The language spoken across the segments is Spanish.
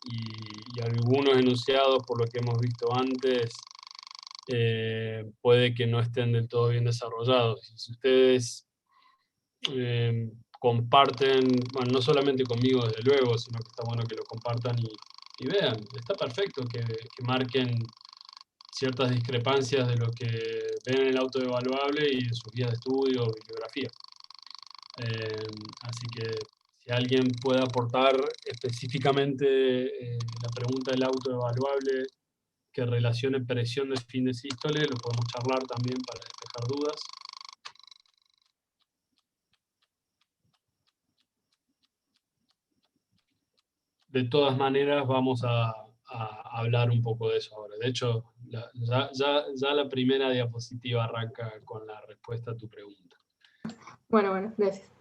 y algunos enunciados, por lo que hemos visto antes, puede que no estén del todo bien desarrollados. Y si ustedes comparten, bueno, no solamente conmigo desde luego, sino que está bueno que lo compartan y vean, está perfecto que marquen ciertas discrepancias de lo que ven en el autoevaluable y de sus guías de estudio o bibliografía. Así que si alguien puede aportar específicamente la pregunta del autoevaluable que relacione presión de fin de sístole, lo podemos charlar también para despejar dudas. De todas maneras, vamos a hablar un poco de eso ahora. De hecho, ya la primera diapositiva arranca con la respuesta a tu pregunta. Bueno, gracias.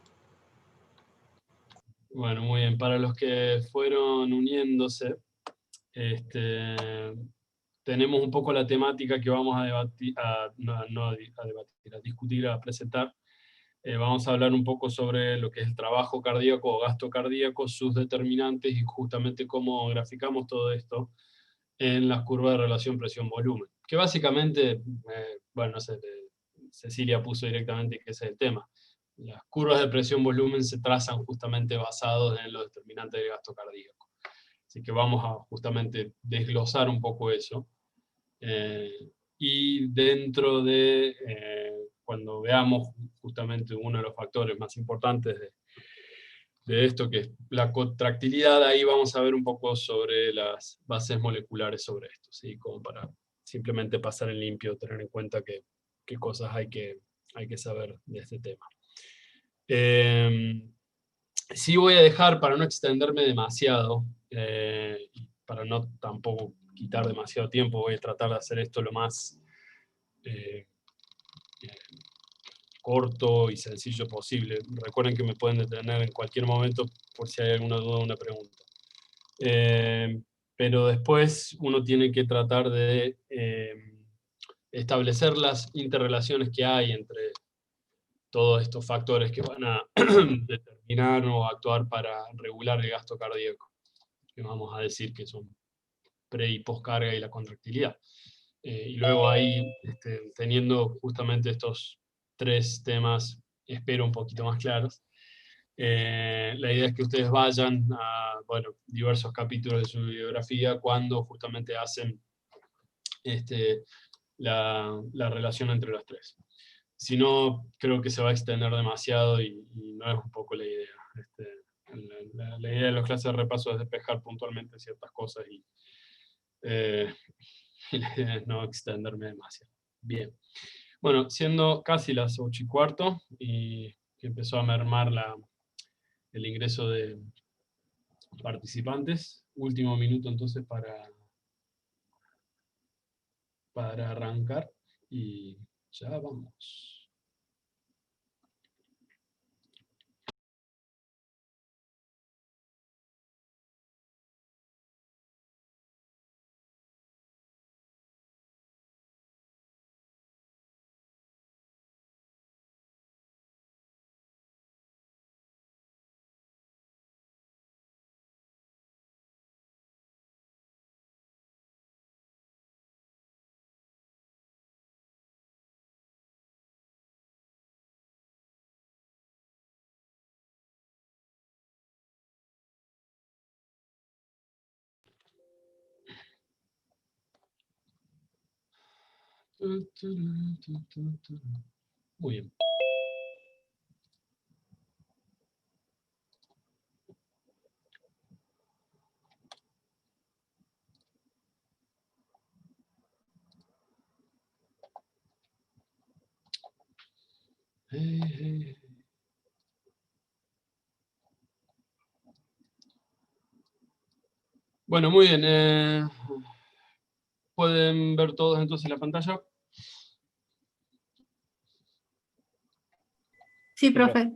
Bueno, muy bien. Para los que fueron uniéndose, tenemos un poco la temática que vamos a debatir, a discutir, a presentar. Vamos a hablar un poco sobre lo que es el trabajo cardíaco o gasto cardíaco, sus determinantes y justamente cómo graficamos todo esto en las curvas de relación presión-volumen. Que básicamente, bueno, no sé, Cecilia puso directamente que ese es el tema. Las curvas de presión-volumen se trazan justamente basados en los determinantes del gasto cardíaco. Así que vamos a justamente desglosar un poco eso. Y dentro de, cuando veamos justamente uno de los factores más importantes de esto, que es la contractilidad, ahí vamos a ver un poco sobre las bases moleculares sobre esto, ¿sí? Como para simplemente pasar en limpio, tener en cuenta qué cosas hay que saber de este tema. Sí voy a dejar, para no extenderme demasiado, para no tampoco quitar demasiado tiempo, voy a tratar de hacer esto lo más corto y sencillo posible. Recuerden que me pueden detener en cualquier momento por si hay alguna duda o una pregunta. Pero después uno tiene que tratar de establecer las interrelaciones que hay entre todos estos factores que van a determinar o actuar para regular el gasto cardíaco, que vamos a decir que son pre- y postcarga y la contractilidad. Y luego ahí, teniendo justamente estos tres temas, espero un poquito más claros, la idea es que ustedes vayan a, bueno, diversos capítulos de su bibliografía cuando justamente hacen la relación entre los tres. Si no, creo que se va a extender demasiado y no es un poco la idea. La idea de las clases de repaso es despejar puntualmente ciertas cosas y la idea es no extenderme demasiado. Bien. Bueno, siendo casi las 8:15 y que empezó a mermar el ingreso de participantes, último minuto entonces para arrancar y ya vamos. Muy bien. Bueno, muy bien. ¿Pueden ver todos entonces la pantalla? Sí, profe.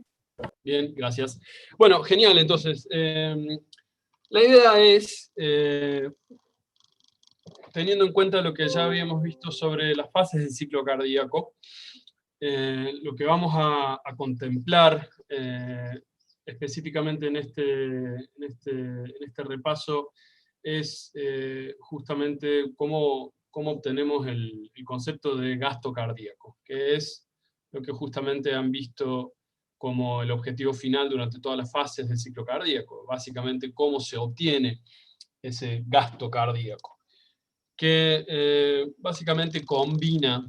Bien, gracias. Bueno, genial, entonces. La idea es, teniendo en cuenta lo que ya habíamos visto sobre las fases del ciclo cardíaco, lo que vamos a contemplar específicamente en este repaso es justamente cómo obtenemos el concepto de gasto cardíaco, que es lo que justamente han visto como el objetivo final durante todas las fases del ciclo cardíaco, básicamente cómo se obtiene ese gasto cardíaco, que básicamente combina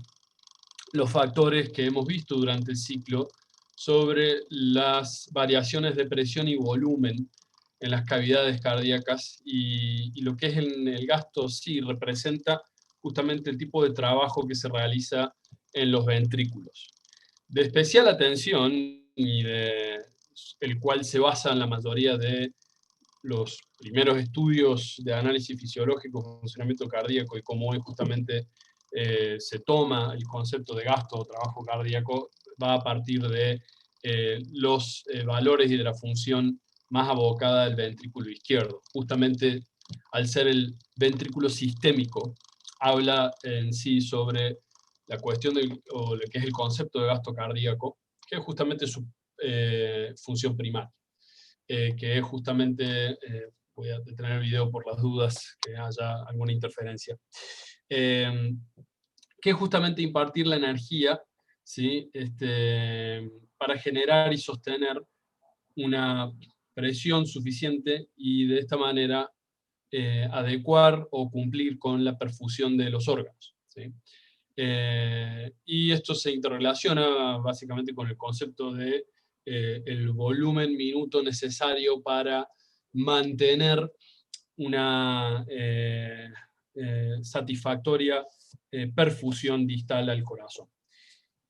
los factores que hemos visto durante el ciclo sobre las variaciones de presión y volumen en las cavidades cardíacas, y lo que es el gasto sí representa justamente el tipo de trabajo que se realiza en los ventrículos. De especial atención, y el cual se basa en la mayoría de los primeros estudios de análisis fisiológico, funcionamiento cardíaco, y cómo hoy justamente se toma el concepto de gasto o trabajo cardíaco, va a partir de los valores y de la función más abocada del ventrículo izquierdo. Justamente al ser el ventrículo sistémico, habla en sí sobre la cuestión o lo que es el concepto de gasto cardíaco, que es justamente su función primaria. Que es justamente, voy a detener el video por las dudas que haya alguna interferencia, que es justamente impartir la energía, ¿sí? Para generar y sostener una presión suficiente y de esta manera adecuar o cumplir con la perfusión de los órganos, ¿sí? Y esto se interrelaciona básicamente con el concepto de el volumen minuto necesario para mantener una satisfactoria perfusión distal al corazón.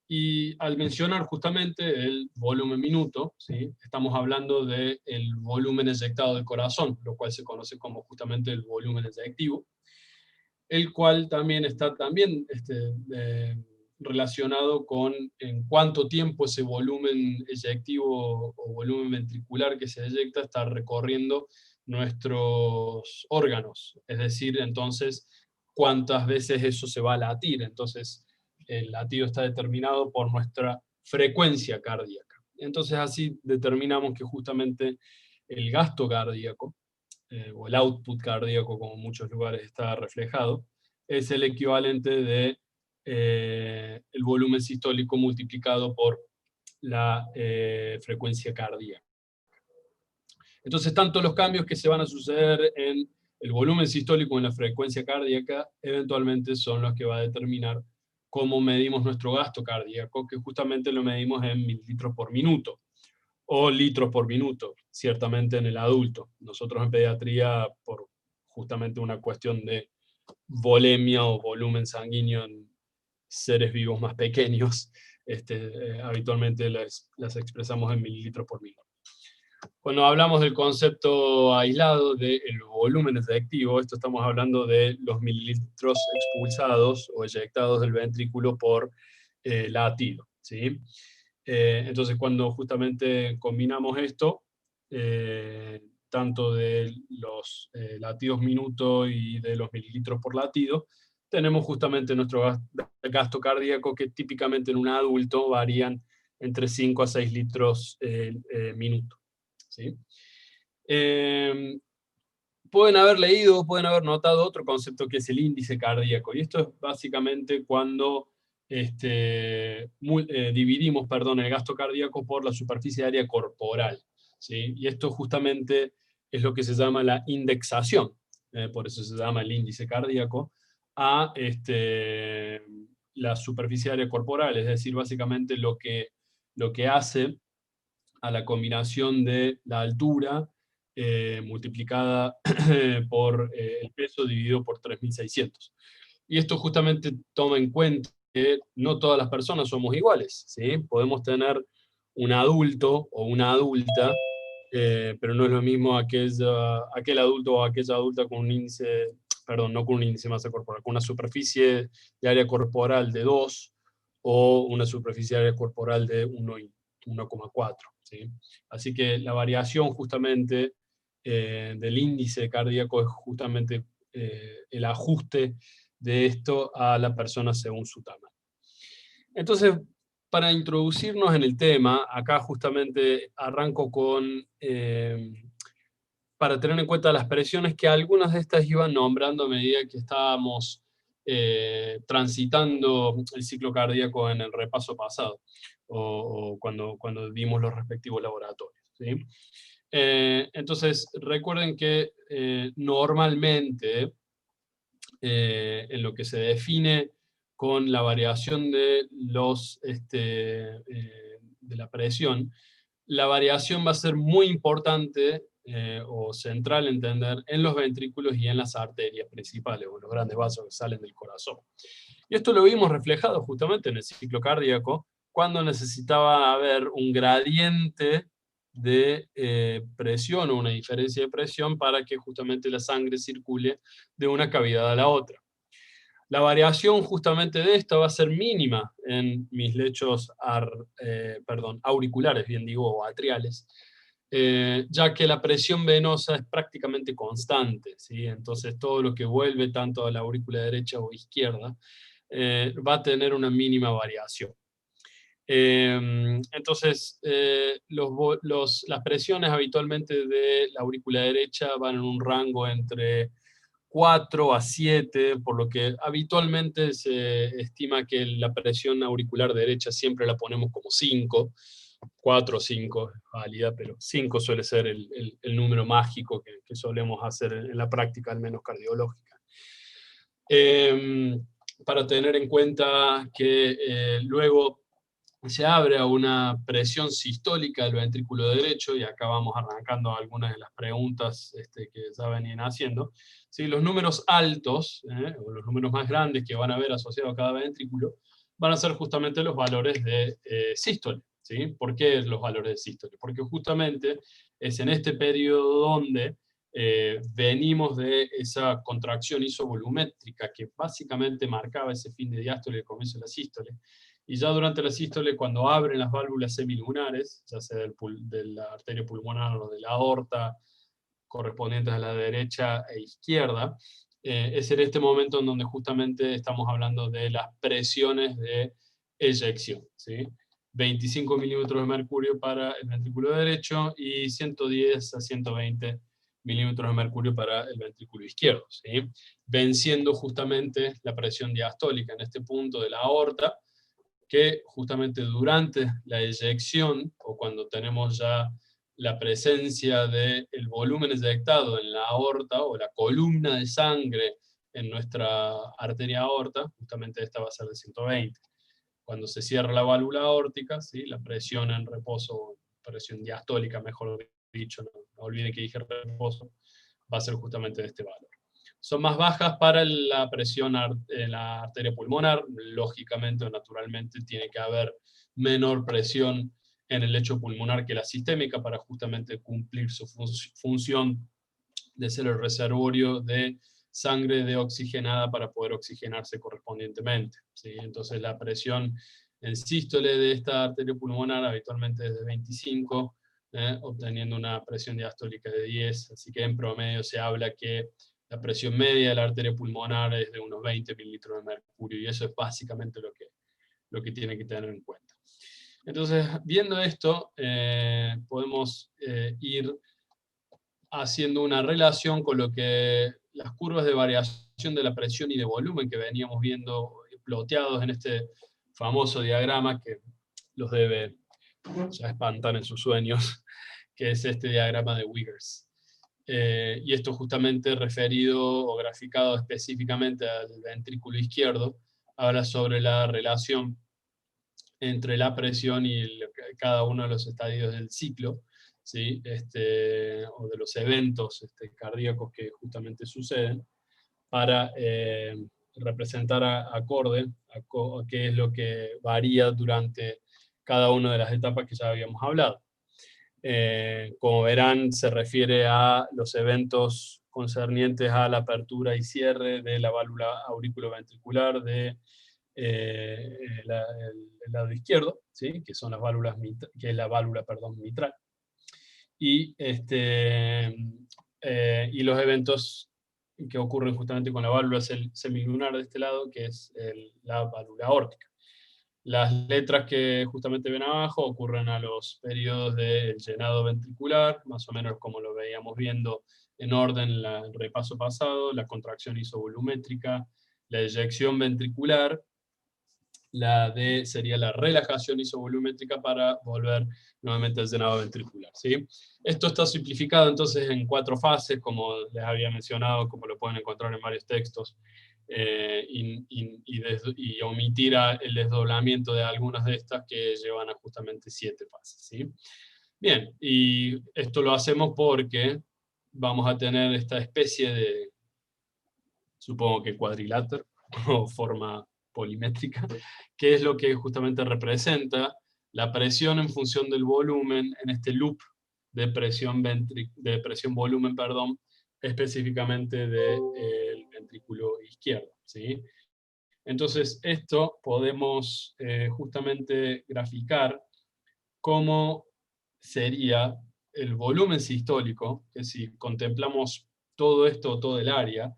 Y al mencionar justamente el volumen minuto, ¿sí? Estamos hablando del volumen eyectado del corazón, lo cual se conoce como justamente el volumen eyectivo, el cual también está relacionado con en cuánto tiempo ese volumen eyectivo o volumen ventricular que se eyecta está recorriendo nuestros órganos. Es decir, entonces, cuántas veces eso se va a latir. Entonces, el latido está determinado por nuestra frecuencia cardíaca. Entonces, así determinamos que justamente el gasto cardíaco, o el output cardíaco, como en muchos lugares está reflejado, es el equivalente de el volumen sistólico multiplicado por la frecuencia cardíaca. Entonces, tanto los cambios que se van a suceder en el volumen sistólico o en la frecuencia cardíaca, eventualmente son los que va a determinar cómo medimos nuestro gasto cardíaco, que justamente lo medimos en mililitros por minuto o litros por minuto, ciertamente en el adulto. Nosotros en pediatría, por justamente una cuestión de volemia o volumen sanguíneo en seres vivos más pequeños, habitualmente las expresamos en mililitros por minuto. Cuando hablamos del concepto aislado del volumen efectivo, esto estamos hablando de los mililitros expulsados o eyectados del ventrículo por latido, ¿sí? Entonces, cuando justamente combinamos esto, tanto de los latidos minuto y de los mililitros por latido, tenemos justamente nuestro gasto cardíaco, que típicamente en un adulto varían entre 5 a 6 litros minuto, ¿sí? Pueden haber leído, pueden haber notado otro concepto que es el índice cardíaco, y esto es básicamente cuando dividimos, el gasto cardíaco por la superficie aérea corporal, ¿sí? Y esto justamente es lo que se llama la indexación, por eso se llama el índice cardíaco, a la superficie aérea corporal, es decir, básicamente lo que hace a la combinación de la altura multiplicada por el peso dividido por 3.600. Y esto justamente toma en cuenta que no todas las personas somos iguales, ¿sí? Podemos tener un adulto o una adulta, pero no es lo mismo aquel adulto o aquella adulta con un índice, perdón, no con un índice de masa corporal, con una superficie de área corporal de 2 o una superficie de área corporal de 1,4. ¿Sí? Así que la variación justamente del índice cardíaco es justamente el ajuste de esto a la persona según su tamaño. Entonces, para introducirnos en el tema, acá justamente arranco con para tener en cuenta las presiones que algunas de estas iban nombrando a medida que estábamos transitando el ciclo cardíaco en el repaso pasado, o cuando dimos los respectivos laboratorios, ¿sí? Entonces, recuerden que normalmente en lo que se define con la variación de, de la presión, la variación va a ser muy importante o central entender en los ventrículos y en las arterias principales, o los grandes vasos que salen del corazón. Y esto lo vimos reflejado justamente en el ciclo cardíaco, cuando necesitaba haber un gradiente de presión o una diferencia de presión para que justamente la sangre circule de una cavidad a la otra. La variación justamente de esta va a ser mínima en mis lechos auriculares, bien digo, o atriales, ya que la presión venosa es prácticamente constante, ¿sí? Entonces todo lo que vuelve tanto a la aurícula derecha o izquierda va a tener una mínima variación. Entonces, las presiones habitualmente de la aurícula derecha van en un rango entre 4 a 7, por lo que habitualmente se estima que la presión auricular derecha siempre la ponemos como 5, 4 o 5 es válida, pero 5 suele ser el número mágico que solemos hacer en la práctica, al menos cardiológica. Para tener en cuenta que luego se abre a una presión sistólica del ventrículo derecho, y acá vamos arrancando algunas de las preguntas que ya venían haciendo. ¿Sí? Los números altos, o los números más grandes que van a haber asociados a cada ventrículo, van a ser justamente los valores de sístole. ¿Sí? ¿Por qué los valores de sístole? Porque justamente es en este periodo donde venimos de esa contracción isovolumétrica que básicamente marcaba ese fin de diástole y el comienzo de la sístole. Y ya durante la sístole, cuando abren las válvulas semilunares, ya sea de la arteria pulmonar o de la aorta, correspondientes a la derecha e izquierda, es en este momento en donde justamente estamos hablando de las presiones de eyección, ¿sí? 25 milímetros de mercurio para el ventrículo derecho y 110 a 120 milímetros de mercurio para el ventrículo izquierdo, ¿sí? Venciendo justamente la presión diastólica en este punto de la aorta, que justamente durante la eyección, o cuando tenemos ya la presencia del volumen eyectado en la aorta, o la columna de sangre en nuestra arteria aorta, justamente esta va a ser de 120. Cuando se cierra la válvula aórtica, ¿sí? La presión en reposo, presión diastólica, mejor dicho, no olviden que dije reposo, va a ser justamente de este valor. Son más bajas para la presión en la arteria pulmonar, lógicamente o naturalmente tiene que haber menor presión en el lecho pulmonar que la sistémica para justamente cumplir su función de ser el reservorio de sangre deoxigenada para poder oxigenarse correspondientemente, ¿sí? Entonces la presión en sístole de esta arteria pulmonar habitualmente es de 25, obteniendo una presión diastólica de 10, así que en promedio se habla que la presión media de la arteria pulmonar es de unos 20 mililitros de mercurio, y eso es básicamente lo que tiene que tener en cuenta. Entonces, viendo esto, podemos ir haciendo una relación con lo que las curvas de variación de la presión y de volumen que veníamos viendo ploteados en este famoso diagrama que los debe ya espantar en sus sueños, que es este diagrama de Wiggers. Y esto justamente referido o graficado específicamente al ventrículo izquierdo, habla sobre la relación entre la presión y cada uno de los estadios del ciclo, ¿sí? O de los eventos cardíacos que justamente suceden, para representar acorde a qué es lo que varía durante cada una de las etapas que ya habíamos hablado. Como verán, se refiere a los eventos concernientes a la apertura y cierre de la válvula auriculoventricular de el lado izquierdo, ¿sí? Que son las válvulas que es la válvula, perdón, mitral. Y, y los eventos que ocurren justamente con la válvula semilunar de este lado, que es la válvula aórtica. Las letras que justamente ven abajo ocurren a los periodos del llenado ventricular, más o menos como lo veíamos viendo en orden el repaso pasado, la contracción isovolumétrica, la eyección ventricular. La D sería la relajación isovolumétrica para volver nuevamente al llenado ventricular, ¿sí? Esto está simplificado entonces en 4 fases, como les había mencionado, como lo pueden encontrar en varios textos, y omitir el desdoblamiento de algunas de estas que llevan a justamente 7 fases, ¿sí? Bien, y esto lo hacemos porque vamos a tener esta especie de, supongo que cuadrilátero, o forma polimétrica, que es lo que justamente representa la presión en función del volumen en este loop de presión-volumen, perdón, específicamente del ventrículo izquierdo, ¿sí? Entonces, esto podemos justamente graficar cómo sería el volumen sistólico, que si contemplamos todo esto, todo el área,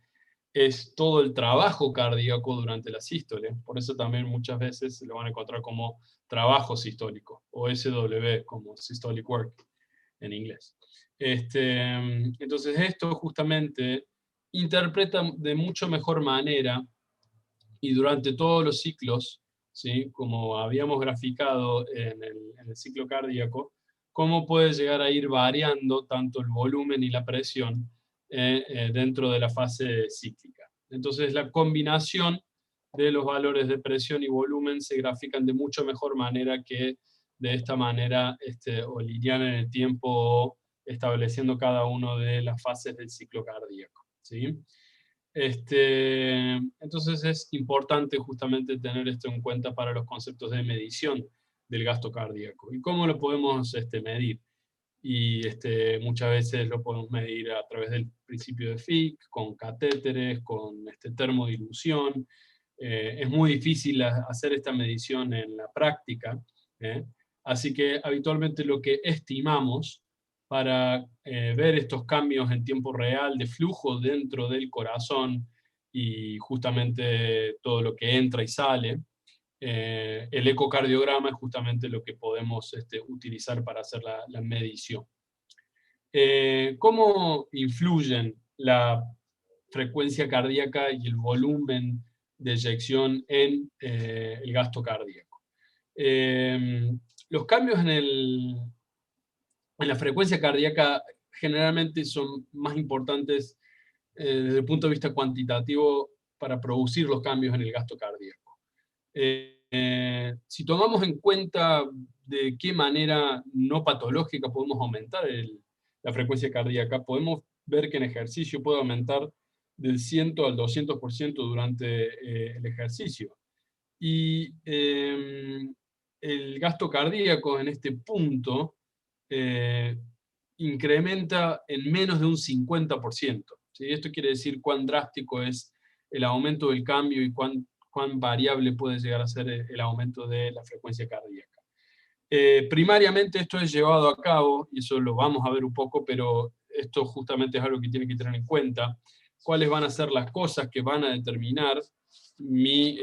es todo el trabajo cardíaco durante la sístole. Por eso también muchas veces se lo van a encontrar como trabajo sistólico, o SW, como systolic work en inglés. Entonces esto justamente interpreta de mucho mejor manera, y durante todos los ciclos, ¿sí? Como habíamos graficado en el ciclo cardíaco, cómo puede llegar a ir variando tanto el volumen y la presión dentro de la fase cíclica. Entonces la combinación de los valores de presión y volumen se grafican de mucho mejor manera que de esta manera o lineal en el tiempo, o estableciendo cada una de las fases del ciclo cardíaco, ¿sí? Entonces es importante justamente tener esto en cuenta para los conceptos de medición del gasto cardíaco. ¿Y cómo lo podemos medir? Y muchas veces lo podemos medir a través del principio de Fick, con catéteres, con termodilución. Es muy difícil hacer esta medición en la práctica, ¿eh? Así que habitualmente lo que estimamos para ver estos cambios en tiempo real de flujo dentro del corazón y justamente todo lo que entra y sale, el ecocardiograma es justamente lo que podemos utilizar para hacer la medición. ¿Cómo influyen la frecuencia cardíaca y el volumen de eyección en el gasto cardíaco? Los cambios en la frecuencia cardíaca generalmente son más importantes desde el punto de vista cuantitativo para producir los cambios en el gasto cardíaco. Si tomamos en cuenta de qué manera no patológica podemos aumentar la frecuencia cardíaca, podemos ver que en ejercicio puede aumentar del 100 al 200% durante el ejercicio. Y el gasto cardíaco en este punto incrementa en menos de un 50%. ¿Sí? Esto quiere decir cuán drástico es el aumento del cambio y cuán variable puede llegar a ser el aumento de la frecuencia cardíaca. Primariamente esto es llevado a cabo, y eso lo vamos a ver un poco, pero esto justamente es algo que tienen que tener en cuenta, cuáles van a ser las cosas que van a determinar mi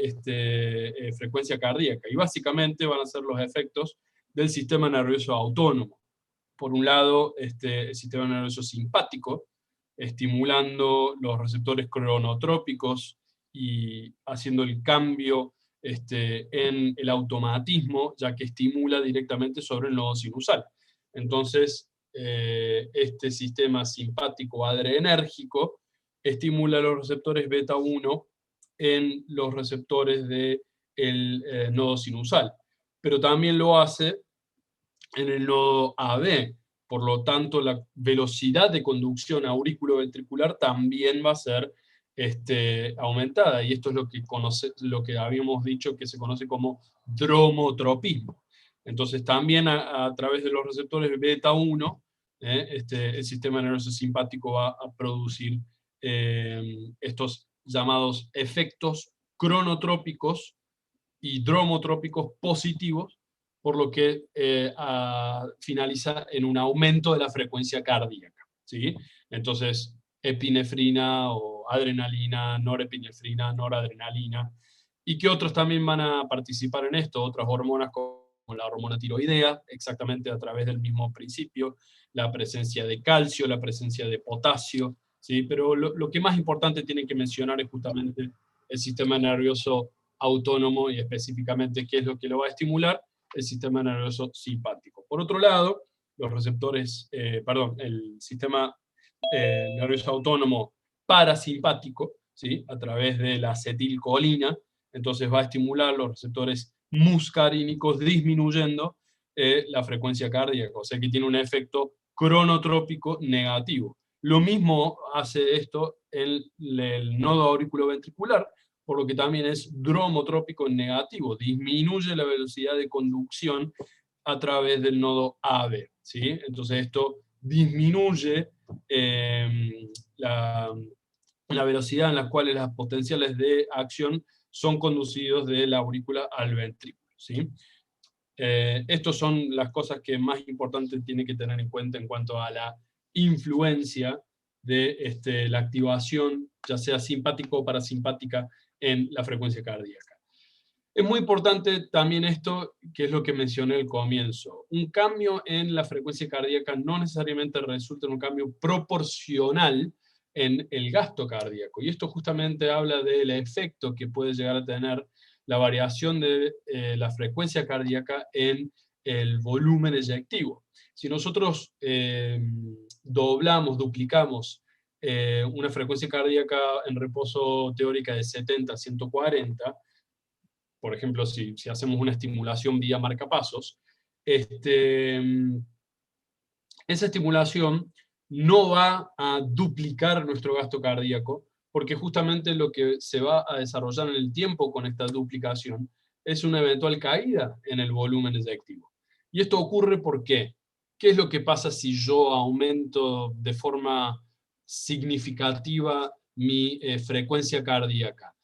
frecuencia cardíaca. Y básicamente van a ser los efectos del sistema nervioso autónomo. Por un lado, el sistema nervioso simpático, estimulando los receptores cronotrópicos y haciendo el cambio en el automatismo, ya que estimula directamente sobre el nodo sinusal. Entonces, este sistema simpático adrenérgico estimula los receptores beta 1 en los receptores del nodo sinusal, pero también lo hace en el nodo AB. Por lo tanto, la velocidad de conducción auriculoventricular también va a ser aumentada, y esto es lo que habíamos dicho que se conoce como dromotropismo. Entonces, también a través de los receptores beta 1, el sistema nervioso simpático va a producir estos llamados efectos cronotrópicos y dromotrópicos positivos, por lo que finaliza en un aumento de la frecuencia cardíaca, ¿sí? Entonces, epinefrina o adrenalina, norepinefrina, noradrenalina, y que otros también van a participar en esto, otras hormonas como la hormona tiroidea, exactamente a través del mismo principio, la presencia de calcio, la presencia de potasio, ¿sí? Pero lo que más importante tienen que mencionar es justamente el sistema nervioso autónomo y específicamente qué es lo que lo va a estimular, el sistema nervioso simpático. Por otro lado, los receptores, el sistema nervioso autónomo parasimpático, ¿sí? A través de la acetilcolina, entonces va a estimular los receptores muscarínicos disminuyendo la frecuencia cardíaca, o sea que tiene un efecto cronotrópico negativo. Lo mismo hace esto el nodo auriculoventricular, por lo que también es dromotrópico negativo, disminuye la velocidad de conducción a través del nodo AB, ¿sí? Entonces esto disminuye la velocidad en la cual las potenciales de acción son conducidos de la aurícula al ventrículo, ¿sí? Estas son las cosas que más importantes tiene que tener en cuenta en cuanto a la influencia de la activación, ya sea simpático o parasimpática, en la frecuencia cardíaca. Es muy importante también esto, que es lo que mencioné al comienzo. Un cambio en la frecuencia cardíaca no necesariamente resulta en un cambio proporcional en el gasto cardíaco. Y esto justamente habla del efecto que puede llegar a tener la variación de la frecuencia cardíaca en el volumen eyectivo. Si nosotros duplicamos una frecuencia cardíaca en reposo teórica de 70 a 140, por ejemplo, si hacemos una estimulación vía marcapasos, esa estimulación no va a duplicar nuestro gasto cardíaco, porque justamente lo que se va a desarrollar en el tiempo con esta duplicación es una eventual caída en el volumen eyectivo. Y esto ocurre ¿por qué? ¿Qué es lo que pasa si yo aumento de forma significativa mi frecuencia cardíaca?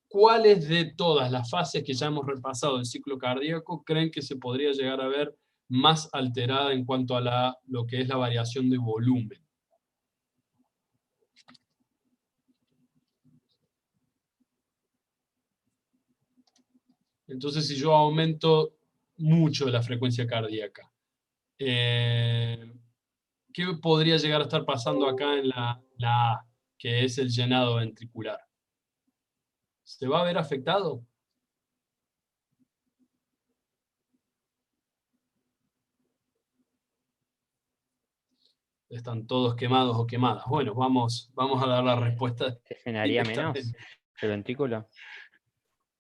¿Cuáles de todas las fases que ya hemos repasado del ciclo cardíaco creen que se podría llegar a ver más alterada en cuanto a lo que es la variación de volumen? Entonces, si yo aumento mucho la frecuencia cardíaca, ¿qué podría llegar a estar pasando acá en la A, que es el llenado ventricular? ¿Se va a ver afectado? Están todos quemados o quemadas. Bueno, vamos a dar la respuesta ¿Se llenaría menos directamente. el ventrículo?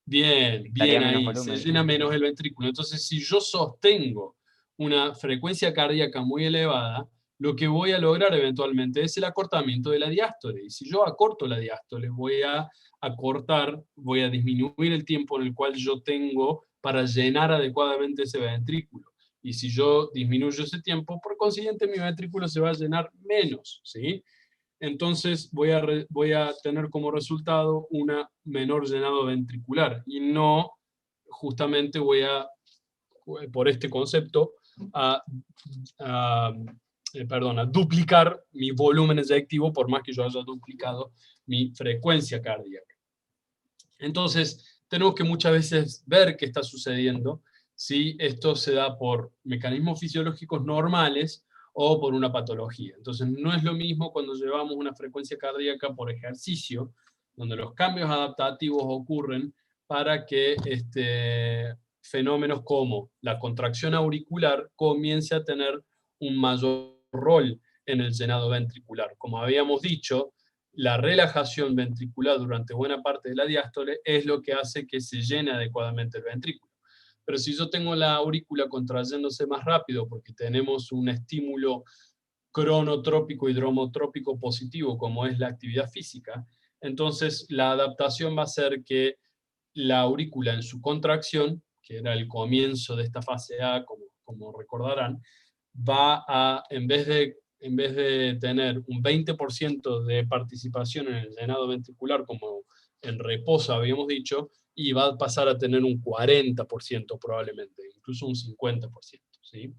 Bien, ¿Daría bien menos ahí, se volumen? llena menos el ventrículo. Entonces, si yo sostengo una frecuencia cardíaca muy elevada, lo que voy a lograr eventualmente es el acortamiento de la diástole. Y si yo acorto la diástole, voy a disminuir el tiempo en el cual yo tengo para llenar adecuadamente ese ventrículo. Y si yo disminuyo ese tiempo, por consiguiente mi ventrículo se va a llenar menos, ¿sí? Entonces voy a tener como resultado una menor llenado ventricular y no justamente por este concepto, a, a, a duplicar mi volumen eyectivo por más que yo haya duplicado mi frecuencia cardíaca. Entonces, tenemos que muchas veces ver qué está sucediendo, si esto se da por mecanismos fisiológicos normales o por una patología. Entonces, no es lo mismo cuando llevamos una frecuencia cardíaca por ejercicio, donde los cambios adaptativos ocurren para que fenómenos como la contracción auricular comience a tener un mayor rol en el llenado ventricular. Como habíamos dicho, la relajación ventricular durante buena parte de la diástole es lo que hace que se llene adecuadamente el ventrículo. Pero si yo tengo la aurícula contrayéndose más rápido porque tenemos un estímulo cronotrópico y dromotrópico positivo, como es la actividad física, entonces la adaptación va a ser que la aurícula en su contracción, que era el comienzo de esta fase A, como recordarán, va a, en vez de tener un 20% de participación en el llenado ventricular, como en reposo habíamos dicho, y va a pasar a tener un 40% probablemente, incluso un 50%. ¿Sí?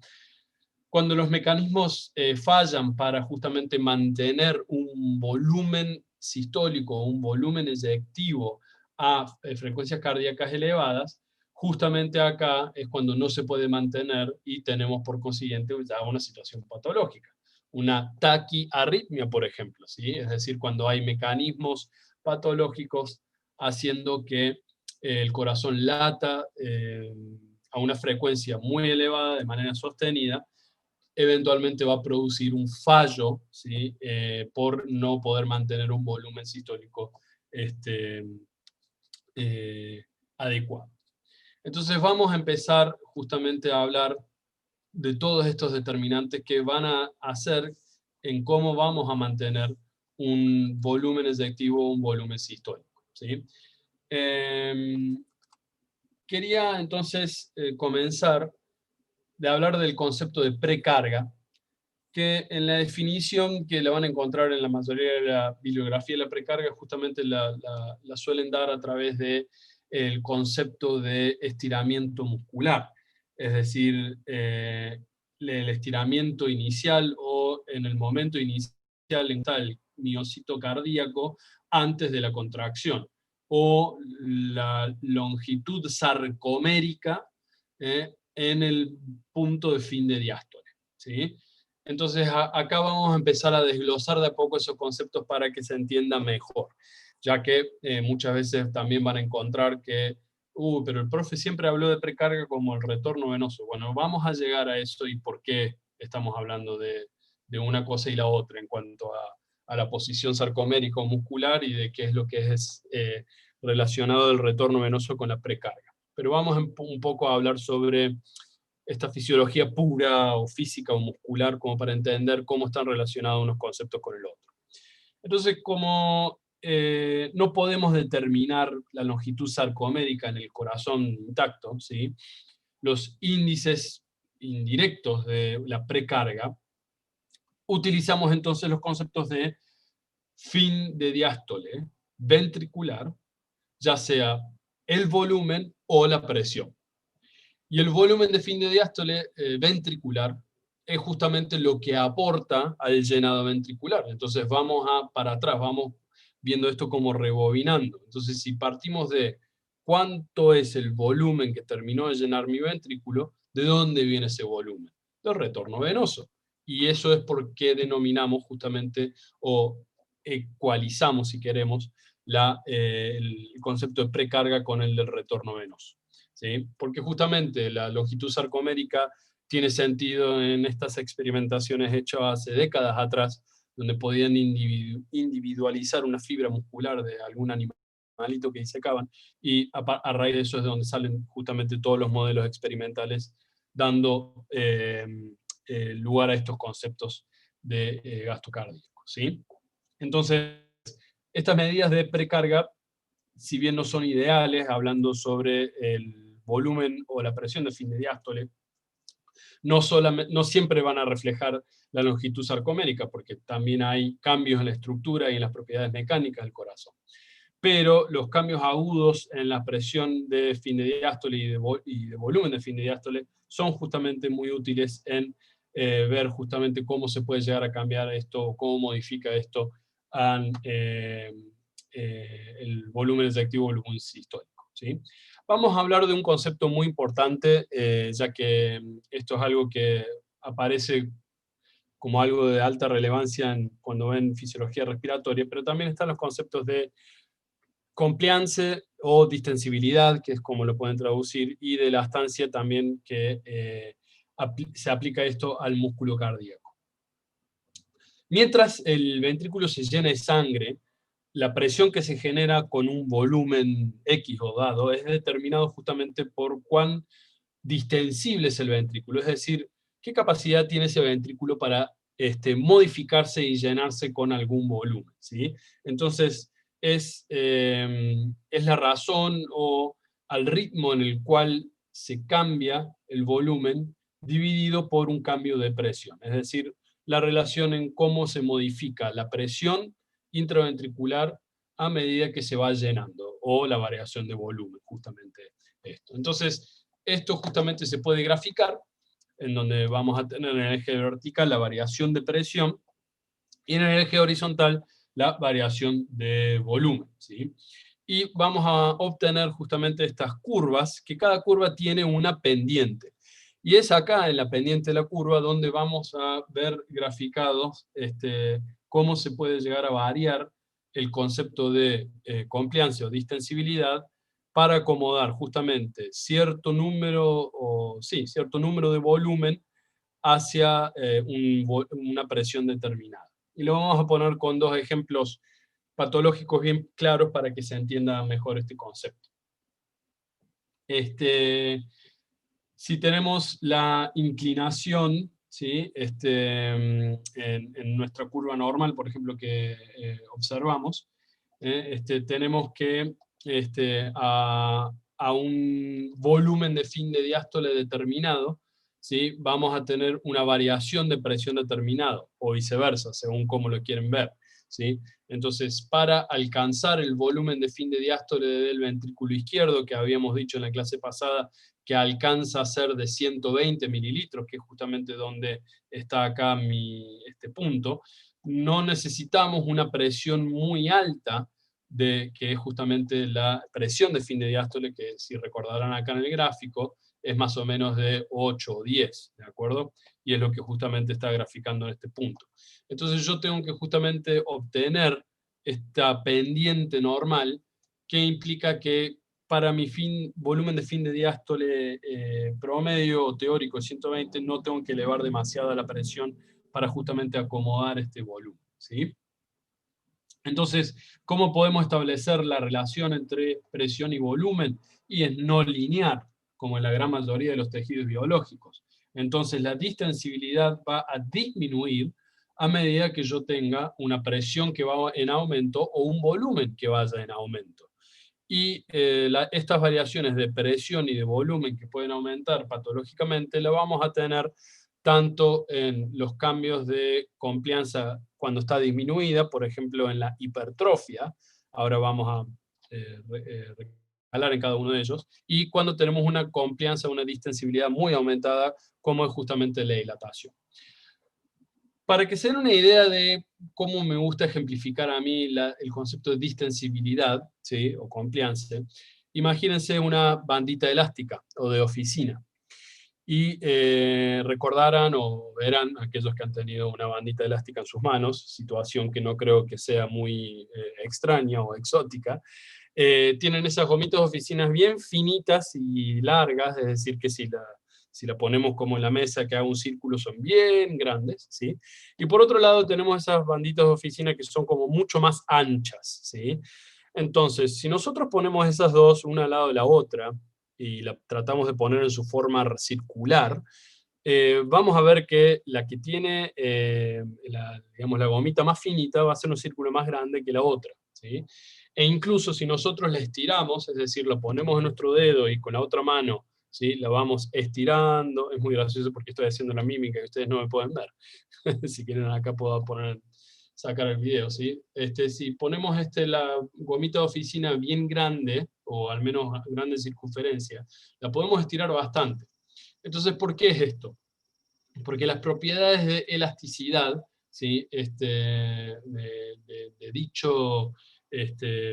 Cuando los mecanismos fallan para justamente mantener un volumen sistólico, un volumen eyectivo a frecuencias cardíacas elevadas, justamente acá es cuando no se puede mantener y tenemos por consiguiente ya una situación patológica. Una taquiarritmia, por ejemplo, ¿sí? Es decir, cuando hay mecanismos patológicos haciendo que el corazón lata a una frecuencia muy elevada de manera sostenida, eventualmente va a producir un fallo, ¿sí? Por no poder mantener un volumen sistólico adecuado. Entonces vamos a empezar justamente a hablar de todos estos determinantes que van a hacer en cómo vamos a mantener un volumen eyectivo o un volumen sistólico, ¿sí? Quería entonces comenzar de hablar del concepto de precarga, que en la definición que la van a encontrar en la mayoría de la bibliografía, la precarga justamente la suelen dar a través de el concepto de estiramiento muscular, es decir, el estiramiento inicial o en el momento inicial en el miocito cardíaco antes de la contracción, o la longitud sarcomérica en el punto de fin de diástole, ¿sí? Entonces acá vamos a empezar a desglosar de a poco esos conceptos para que se entienda mejor, ya que muchas veces también van a encontrar que, pero el profe siempre habló de precarga como el retorno venoso. Bueno, vamos a llegar a eso y por qué estamos hablando de una cosa y la otra en cuanto a la posición sarcomérico muscular y de qué es lo que es relacionado del retorno venoso con la precarga. Pero vamos un poco a hablar sobre esta fisiología pura o física o muscular, como para entender cómo están relacionados unos conceptos con el otro. Entonces, como no podemos determinar la longitud sarcomérica en el corazón intacto, ¿sí? Los índices indirectos de la precarga, utilizamos entonces los conceptos de fin de diástole ventricular, ya sea el volumen o la presión. Y el volumen de fin de diástole ventricular es justamente lo que aporta al llenado ventricular. Entonces vamos para atrás, vamos viendo esto como rebobinando. Entonces si partimos de cuánto es el volumen que terminó de llenar mi ventrículo, ¿de dónde viene ese volumen? Del retorno venoso. Y eso es porque denominamos justamente o ecualizamos, si queremos, el concepto de precarga con el del retorno venoso. ¿Sí? Porque justamente la longitud sarcomérica tiene sentido en estas experimentaciones hechas hace décadas atrás, donde podían individualizar una fibra muscular de algún animalito que disecaban, y a raíz de eso es de donde salen justamente todos los modelos experimentales, dando lugar a estos conceptos de gasto cardíaco, ¿sí? Entonces, estas medidas de precarga, si bien no son ideales, hablando sobre el volumen o la presión de fin de diástole, no siempre van a reflejar la longitud sarcomérica, porque también hay cambios en la estructura y en las propiedades mecánicas del corazón. Pero los cambios agudos en la presión de fin de diástole y de volumen de fin de diástole son justamente muy útiles en ver justamente cómo se puede llegar a cambiar esto, cómo modifica esto el volumen eyectivo o volumen sistólico, ¿sí? Vamos a hablar de un concepto muy importante, ya que esto es algo que aparece como algo de alta relevancia cuando ven fisiología respiratoria, pero también están los conceptos de compliance o distensibilidad, que es como lo pueden traducir, y de elastancia también, que se aplica esto al músculo cardíaco. Mientras el ventrículo se llena de sangre, la presión que se genera con un volumen X o dado es determinado justamente por cuán distensible es el ventrículo, es decir, qué capacidad tiene ese ventrículo para modificarse y llenarse con algún volumen, ¿sí? Entonces, es la razón o al ritmo en el cual se cambia el volumen dividido por un cambio de presión, es decir, la relación en cómo se modifica la presión intraventricular a medida que se va llenando, o la variación de volumen, justamente esto. Entonces, esto justamente se puede graficar, en donde vamos a tener en el eje vertical la variación de presión, y en el eje horizontal la variación de volumen, ¿sí? y vamos a obtener justamente estas curvas, que cada curva tiene una pendiente. Y es acá, en la pendiente de la curva, donde vamos a ver graficados cómo se puede llegar a variar el concepto de compliance o distensibilidad para acomodar justamente cierto número, cierto número de volumen hacia una presión determinada. Y lo vamos a poner con dos ejemplos patológicos bien claros para que se entienda mejor este concepto. Si tenemos la inclinación, ¿sí? En nuestra curva normal, por ejemplo, que observamos, tenemos que a un volumen de fin de diástole determinado, ¿sí? Vamos a tener una variación de presión determinado, o viceversa, según cómo lo quieren ver, ¿sí? Entonces, para alcanzar el volumen de fin de diástole del ventrículo izquierdo, que habíamos dicho en la clase pasada, que alcanza a ser de 120 mililitros, que es justamente donde está acá este punto, no necesitamos una presión muy alta, que es justamente la presión de fin de diástole, que si recordarán acá en el gráfico, es más o menos de 8 o 10, ¿de acuerdo? Y es lo que justamente está graficando en este punto. Entonces yo tengo que justamente obtener esta pendiente normal, que implica que para mi volumen de fin de diástole promedio o teórico 120, no tengo que elevar demasiada la presión para justamente acomodar este volumen, ¿sí? Entonces, ¿cómo podemos establecer la relación entre presión y volumen? Y es no lineal, como en la gran mayoría de los tejidos biológicos. Entonces, la distensibilidad va a disminuir a medida que yo tenga una presión que va en aumento o un volumen que vaya en aumento. Y estas variaciones de presión y de volumen que pueden aumentar patológicamente, la vamos a tener tanto en los cambios de complianza cuando está disminuida, por ejemplo en la hipertrofia, ahora vamos a hablar en cada uno de ellos, y cuando tenemos una complianza, una distensibilidad muy aumentada, como es justamente la dilatación. Para que se den una idea de cómo me gusta ejemplificar a mí el concepto de distensibilidad, ¿sí? O compliance, imagínense una bandita elástica o de oficina. Y recordarán o verán, aquellos que han tenido una bandita elástica en sus manos, situación que no creo que sea muy extraña o exótica, tienen esas gomitas de oficinas bien finitas y largas, es decir, que si la ponemos como en la mesa que haga un círculo son bien grandes, ¿sí? Y por otro lado tenemos esas banditas de oficina que son como mucho más anchas, ¿sí? Entonces, si nosotros ponemos esas dos una al lado de la otra, y la tratamos de poner en su forma circular, vamos a ver que la que tiene digamos, la gomita más finita va a ser un círculo más grande que la otra, ¿sí? E incluso si nosotros la estiramos, es decir, la ponemos en nuestro dedo y con la otra mano, ¿sí? La vamos estirando, es muy gracioso porque estoy haciendo la mímica que ustedes no me pueden ver. Si quieren acá puedo sacar el video, ¿sí? Si ponemos la gomita de oficina bien grande, o al menos grande en circunferencia, la podemos estirar bastante. Entonces, ¿por qué es esto? Porque las propiedades de elasticidad, ¿sí? De dicho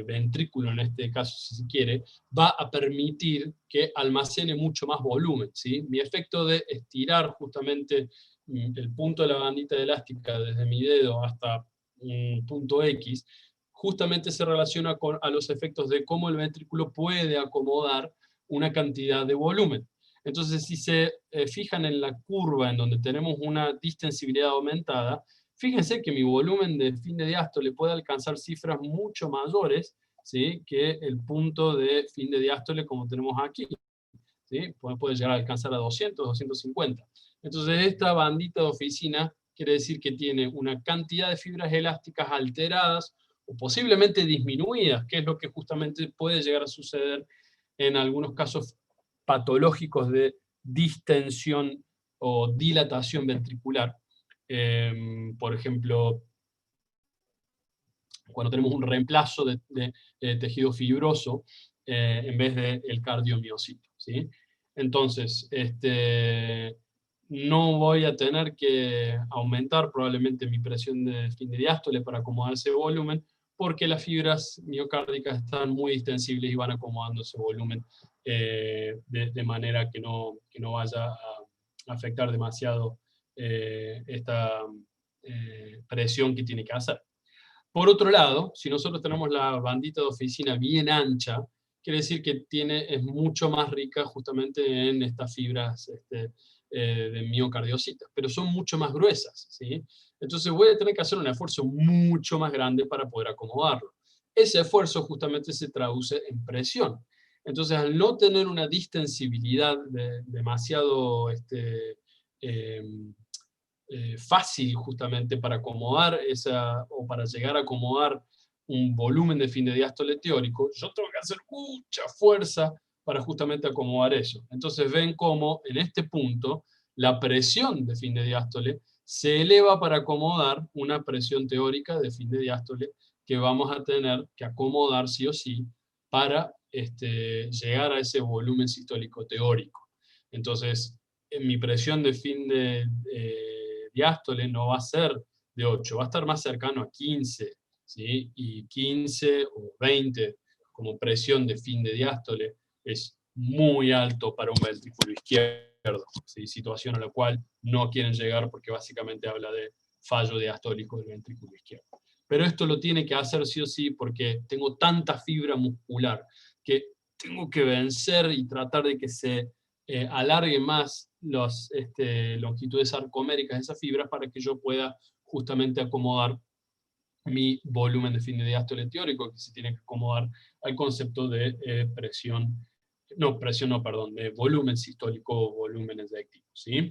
ventrículo, en este caso, si se quiere, va a permitir que almacene mucho más volumen, ¿sí? Mi efecto de estirar justamente el punto de la bandita elástica desde mi dedo hasta un punto X, justamente se relaciona a los efectos de cómo el ventrículo puede acomodar una cantidad de volumen. Entonces, si se fijan en la curva en donde tenemos una distensibilidad aumentada, fíjense que mi volumen de fin de diástole puede alcanzar cifras mucho mayores, ¿sí? Que el punto de fin de diástole como tenemos aquí, ¿sí? Puede llegar a alcanzar a 200, 250. Entonces, esta bandita de oficina quiere decir que tiene una cantidad de fibras elásticas alteradas o posiblemente disminuidas, que es lo que justamente puede llegar a suceder en algunos casos patológicos de distensión o dilatación ventricular. Por ejemplo, cuando tenemos un reemplazo de tejido fibroso en vez del cardiomiocito, ¿sí? Entonces, no voy a tener que aumentar probablemente mi presión de fin de diástole para acomodar ese volumen, porque las fibras miocárdicas están muy distensibles y van acomodando ese volumen de manera que no vaya a afectar demasiado esta presión que tiene que hacer. Por otro lado, si nosotros tenemos la bandita de oficina bien ancha, quiere decir que es mucho más rica justamente en estas fibras de miocardiocitas, pero son mucho más gruesas, ¿sí? Entonces voy a tener que hacer un esfuerzo mucho más grande para poder acomodarlo. Ese esfuerzo justamente se traduce en presión. Entonces, al no tener una distensibilidad demasiado fácil justamente para acomodar o para llegar a acomodar un volumen de fin de diástole teórico, yo tengo que hacer mucha fuerza para justamente acomodar eso. Entonces ven cómo en este punto la presión de fin de diástole se eleva para acomodar una presión teórica de fin de diástole que vamos a tener que acomodar sí o sí para llegar a ese volumen sistólico teórico. Entonces, mi presión de fin de diástole no va a ser de 8, va a estar más cercano a 15, ¿sí? Y 15 o 20 como presión de fin de diástole es muy alto para un ventrículo izquierdo, ¿sí? Situación a la cual no quieren llegar porque básicamente habla de fallo diastólico del ventrículo izquierdo. Pero esto lo tiene que hacer sí o sí porque tengo tanta fibra muscular que tengo que vencer y tratar de que se alargue más las longitudes sarcoméricas de esas fibras para que yo pueda justamente acomodar mi volumen de fin de diástole teórico, que se tiene que acomodar al concepto de de volumen sistólico o volumen eyectivo, ¿sí?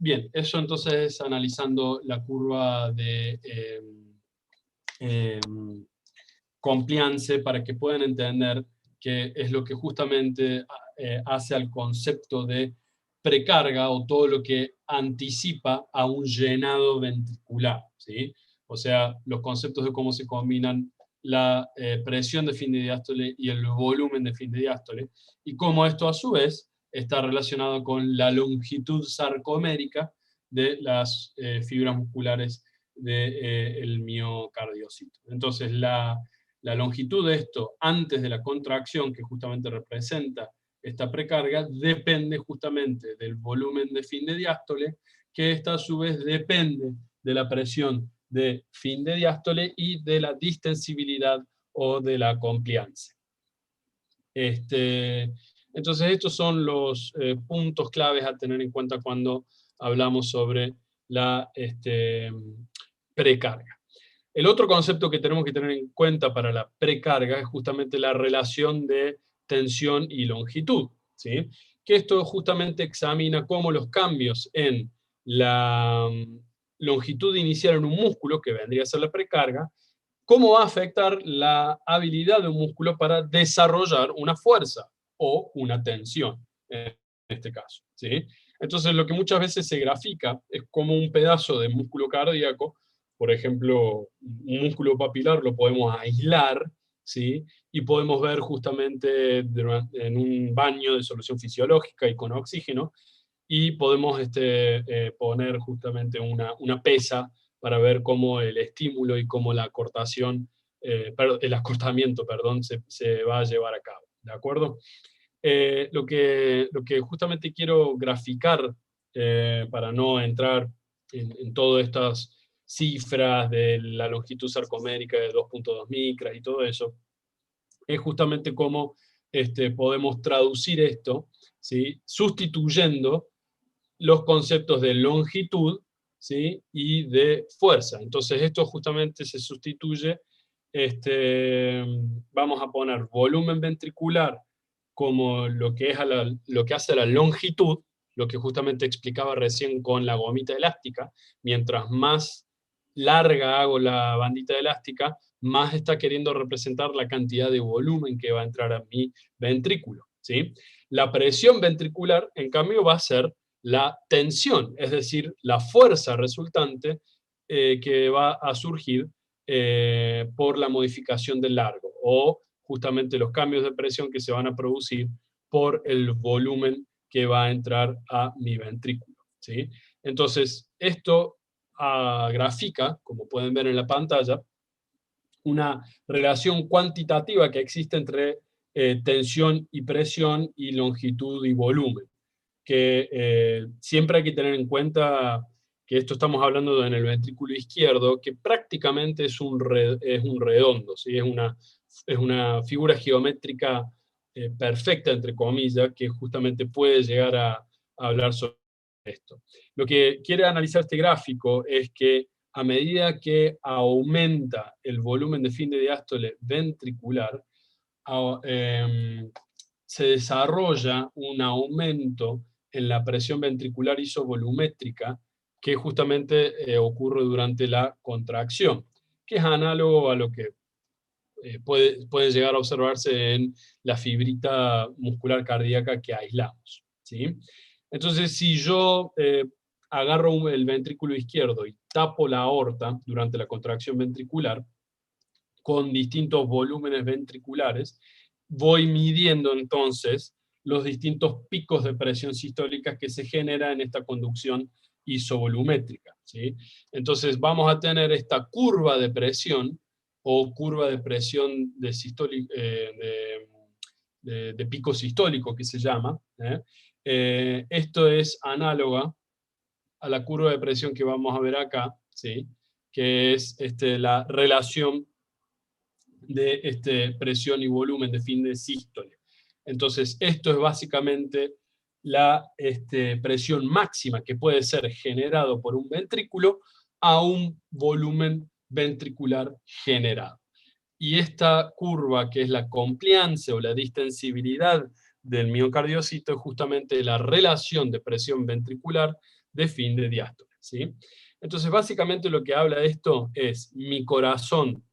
Bien, eso entonces es analizando la curva de compliance para que puedan entender que es lo que justamente hace al concepto de precarga o todo lo que anticipa a un llenado ventricular, ¿sí? O sea, los conceptos de cómo se combinan la presión de fin de diástole y el volumen de fin de diástole, y cómo esto a su vez está relacionado con la longitud sarcomérica de las fibras musculares del miocardiocito. Entonces, la longitud de esto antes de la contracción, que justamente representa esta precarga, depende justamente del volumen de fin de diástole, que esta a su vez depende de la presión de fin de diástole y de la distensibilidad o de la compliance. Entonces estos son los puntos claves a tener en cuenta cuando hablamos sobre la precarga. El otro concepto que tenemos que tener en cuenta para la precarga es justamente la relación de tensión y longitud, ¿sí? Que esto justamente examina cómo los cambios en la longitud inicial en un músculo, que vendría a ser la precarga, cómo va a afectar la habilidad de un músculo para desarrollar una fuerza o una tensión, en este caso, ¿sí? Entonces lo que muchas veces se grafica es como un pedazo de músculo cardíaco. Por ejemplo, un músculo papilar lo podemos aislar, ¿sí? Y podemos ver justamente en un baño de solución fisiológica y con oxígeno, y podemos poner justamente una pesa para ver cómo el estímulo y cómo la acortación, el acortamiento, perdón, se va a llevar a cabo, ¿de acuerdo? Lo que justamente quiero graficar, para no entrar en todas estas cifras de la longitud sarcomérica de 2.2 micras y todo eso, es justamente cómo podemos traducir esto, ¿sí? Sustituyendo los conceptos de longitud, ¿sí? Y de fuerza. Entonces esto justamente se sustituye, vamos a poner volumen ventricular como lo que hace a la longitud, lo que justamente explicaba recién con la gomita elástica. Mientras más larga hago la bandita elástica, más está queriendo representar la cantidad de volumen que va a entrar a mi ventrículo, ¿sí? La presión ventricular, en cambio, va a ser la tensión, es decir, la fuerza resultante que va a surgir por la modificación del largo, o justamente los cambios de presión que se van a producir por el volumen que va a entrar a mi ventrículo, ¿sí? Entonces, esto grafica, como pueden ver en la pantalla, una relación cuantitativa que existe entre tensión y presión y longitud y volumen. Que siempre hay que tener en cuenta que esto estamos hablando en el ventrículo izquierdo, que prácticamente es un redondo, ¿sí? Es una figura geométrica perfecta, entre comillas, que justamente puede llegar a hablar sobre esto. Lo que quiere analizar este gráfico es que a medida que aumenta el volumen de fin de diástole ventricular, se desarrolla un aumento en la presión ventricular isovolumétrica que justamente ocurre durante la contracción, que es análogo a lo que puede llegar a observarse en la fibrita muscular cardíaca que aislamos, ¿sí? Entonces, si yo agarro el ventrículo izquierdo y tapo la aorta durante la contracción ventricular con distintos volúmenes ventriculares, voy midiendo entonces los distintos picos de presión sistólica que se generan en esta conducción isovolumétrica, ¿sí? Entonces vamos a tener esta curva de presión o curva de presión de pico sistólico que se llama. Esto es análoga a la curva de presión que vamos a ver acá, ¿sí? Que es la relación de presión y volumen de fin de sístole. Entonces, esto es básicamente la presión máxima que puede ser generado por un ventrículo a un volumen ventricular generado. Y esta curva, que es la compliance o la distensibilidad del miocardiocito, es justamente la relación de presión ventricular de fin de diástole, ¿sí? Entonces, básicamente lo que habla de esto es mi corazón,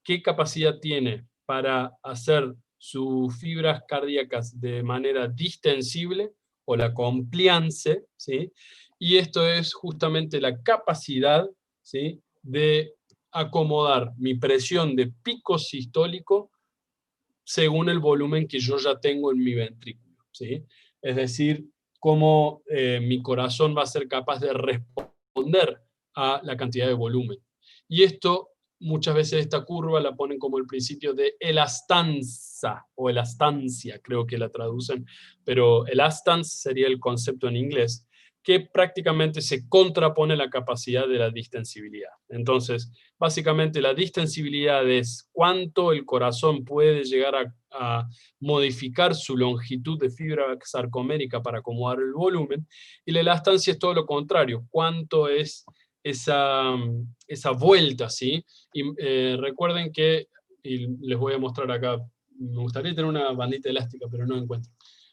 qué capacidad tiene para hacer sus fibras cardíacas de manera distensible, o la compliance, ¿sí? Y esto es justamente la capacidad, ¿sí?, de acomodar mi presión de pico sistólico según el volumen que yo ya tengo en mi ventrículo, ¿sí? Es decir, cómo mi corazón va a ser capaz de responder a la cantidad de volumen. Y esto, muchas veces esta curva la ponen como el principio de elastanza, o elastancia, creo que la traducen, pero elastance sería el concepto en inglés, que prácticamente se contrapone la capacidad de la distensibilidad. Entonces, básicamente la distensibilidad es cuánto el corazón puede llegar a modificar su longitud de fibra sarcomérica para acomodar el volumen, y la elastancia es todo lo contrario, cuánto es esa vuelta, ¿sí? Y recuerden que, y les voy a mostrar acá, me gustaría tener una bandita elástica, pero no encuentro.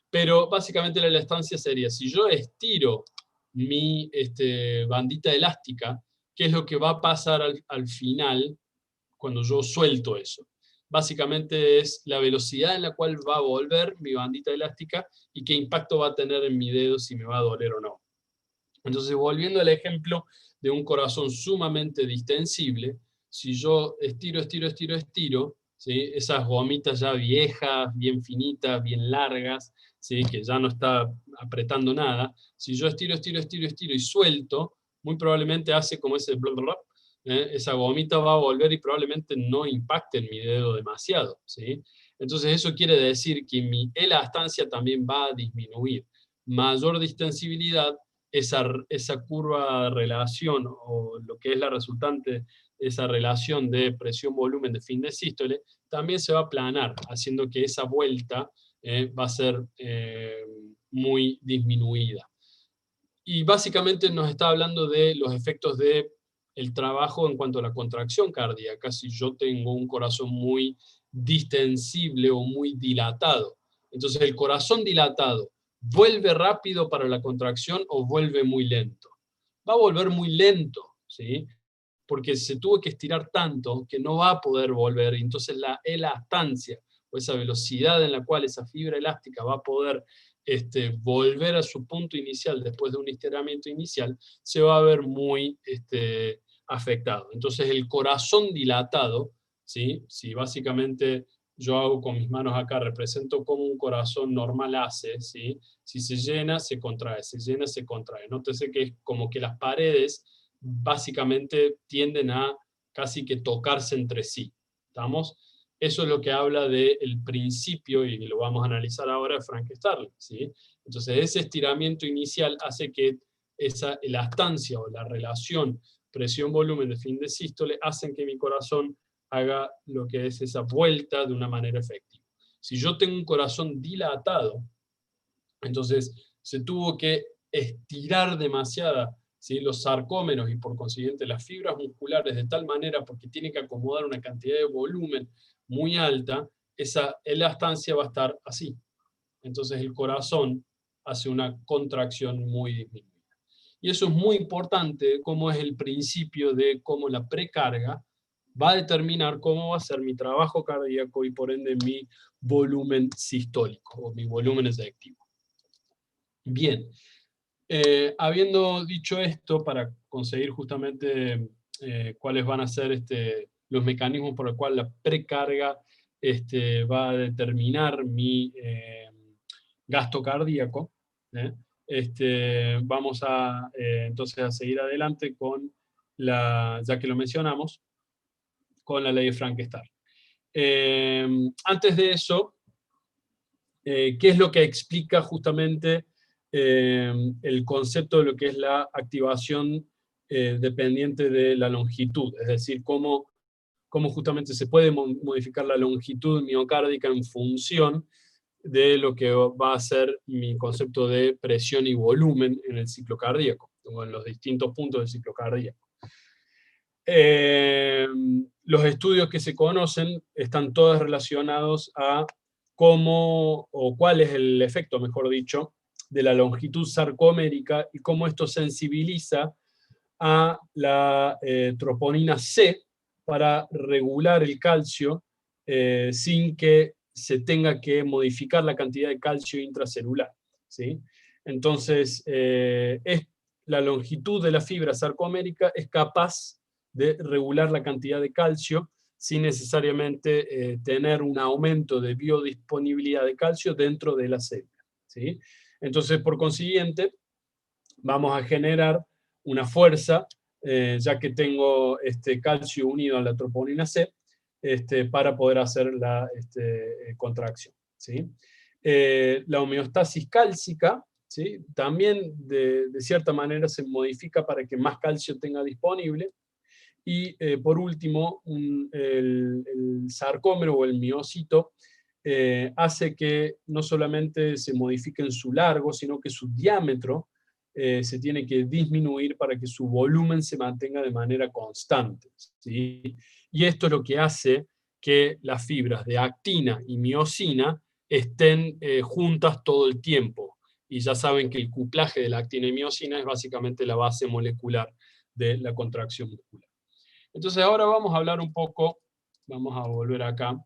Pero básicamente la elastancia sería, si yo estiro mi bandita elástica, ¿qué es lo que va a pasar al final cuando yo suelto eso? Básicamente es la velocidad en la cual va a volver mi bandita elástica y qué impacto va a tener en mi dedo, si me va a doler o no. Entonces, volviendo al ejemplo de un corazón sumamente distensible, si yo estiro, ¿sí?, esas gomitas ya viejas, bien finitas, bien largas, ¿sí?, que ya no está apretando nada, si yo estiro y suelto, muy probablemente hace como ese bla, bla, bla, esa gomita va a volver y probablemente no impacte en mi dedo demasiado, ¿sí? Entonces eso quiere decir que mi elastancia también va a disminuir. Mayor distensibilidad, esa curva de relación, o lo que es la resultante, esa relación de presión-volumen de fin de sístole, también se va a aplanar, haciendo que esa vuelta va a ser muy disminuida. Y básicamente nos está hablando de los efectos del trabajo en cuanto a la contracción cardíaca, si yo tengo un corazón muy distensible o muy dilatado. Entonces, el corazón dilatado, ¿vuelve rápido para la contracción o vuelve muy lento? Va a volver muy lento, ¿sí? Porque se tuvo que estirar tanto que no va a poder volver. Entonces la elastancia, o esa velocidad en la cual esa fibra elástica va a poder volver a su punto inicial después de un estiramiento inicial, se va a ver muy afectado. Entonces el corazón dilatado, ¿sí?, si básicamente yo hago con mis manos acá, represento como un corazón normal hace, ¿sí?, si se llena, se contrae, se llena, se contrae. Nótese que es como que las paredes básicamente tienden a casi que tocarse entre sí. ¿Estamos? Eso es lo que habla del principio, y lo vamos a analizar ahora, de Frank Starling, ¿sí? Entonces ese estiramiento inicial hace que esa elastancia o la relación presión-volumen de fin de sístole hacen que mi corazón haga lo que es esa vuelta de una manera efectiva. Si yo tengo un corazón dilatado, entonces se tuvo que estirar demasiada, ¿sí?, los sarcómeros y por consiguiente las fibras musculares de tal manera, porque tiene que acomodar una cantidad de volumen muy alta, esa elastancia va a estar así. Entonces el corazón hace una contracción muy disminuida. Y eso es muy importante, como es el principio de cómo la precarga va a determinar cómo va a ser mi trabajo cardíaco y por ende mi volumen sistólico o mi volumen efectivo. Bien, habiendo dicho esto, para conseguir justamente cuáles van a ser los mecanismos por los cuales la precarga va a determinar mi gasto cardíaco, vamos a entonces a seguir adelante con ya que lo mencionamos, con la ley de Frank-Starling. Antes de eso, ¿qué es lo que explica justamente el concepto de lo que es la activación dependiente de la longitud? Es decir, cómo justamente se puede modificar la longitud miocárdica en función de lo que va a ser mi concepto de presión y volumen en el ciclo cardíaco, o en los distintos puntos del ciclo cardíaco. Los estudios que se conocen están todos relacionados a cómo, o cuál es el efecto, mejor dicho, de la longitud sarcomérica y cómo esto sensibiliza a la troponina C para regular el calcio sin que se tenga que modificar la cantidad de calcio intracelular, ¿sí? Entonces, la longitud de la fibra sarcomérica es capaz de regular la cantidad de calcio sin necesariamente tener un aumento de biodisponibilidad de calcio dentro de la célula, ¿sí? Entonces, por consiguiente, vamos a generar una fuerza, ya que tengo calcio unido a la troponina C, para poder hacer la contracción, ¿sí? La homeostasis cálcica, ¿sí?, también de cierta manera se modifica para que más calcio tenga disponible. Y por último, el sarcómero o el miocito hace que no solamente se modifique en su largo, sino que su diámetro se tiene que disminuir para que su volumen se mantenga de manera constante, ¿sí? Y esto es lo que hace que las fibras de actina y miosina estén juntas todo el tiempo. Y ya saben que el cuplaje de la actina y miosina es básicamente la base molecular de la contracción muscular. Entonces ahora vamos a hablar un poco, vamos a volver acá,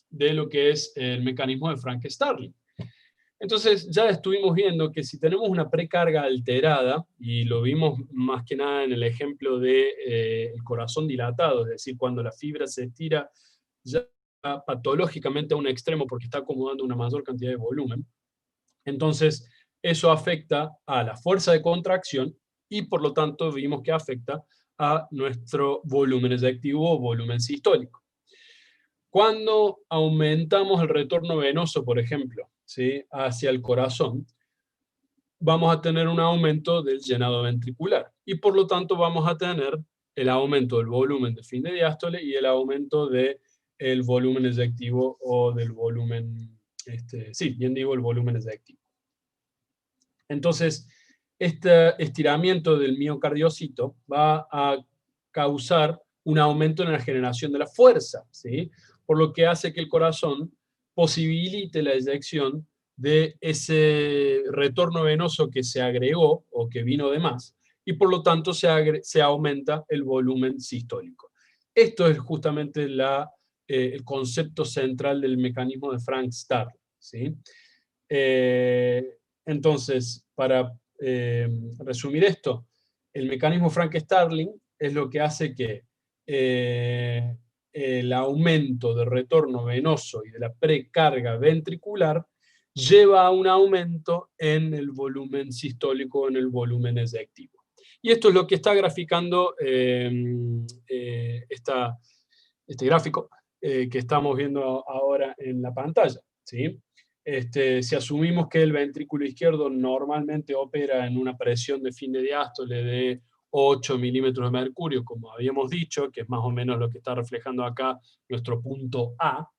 de lo que es el mecanismo de Frank-Starling. Entonces ya estuvimos viendo que si tenemos una precarga alterada, y lo vimos más que nada en el ejemplo del corazón dilatado, es decir, cuando la fibra se estira ya patológicamente a un extremo porque está acomodando una mayor cantidad de volumen, entonces eso afecta a la fuerza de contracción y por lo tanto vimos que afecta a nuestro volumen efectivo o volumen sistólico. Cuando aumentamos el retorno venoso, por ejemplo, ¿sí?, hacia el corazón, vamos a tener un aumento del llenado ventricular y por lo tanto vamos a tener el aumento del volumen de fin de diástole y el aumento del volumen efectivo o del volumen, bien digo, el volumen efectivo. Entonces, este estiramiento del miocardiocito va a causar un aumento en la generación de la fuerza, ¿sí?, por lo que hace que el corazón posibilite la eyección de ese retorno venoso que se agregó o que vino de más, y por lo tanto se aumenta el volumen sistólico. Esto es justamente el concepto central del mecanismo de Frank-Starling, ¿sí? Entonces, para resumir esto, el mecanismo Frank-Starling es lo que hace que el aumento de retorno venoso y de la precarga ventricular lleva a un aumento en el volumen sistólico, en el volumen eyectivo. Y esto es lo que está graficando este gráfico que estamos viendo ahora en la pantalla, ¿sí? Si asumimos que el ventrículo izquierdo normalmente opera en una presión de fin de diástole de 8 milímetros de mercurio, como habíamos dicho, que es más o menos lo que está reflejando acá nuestro punto A,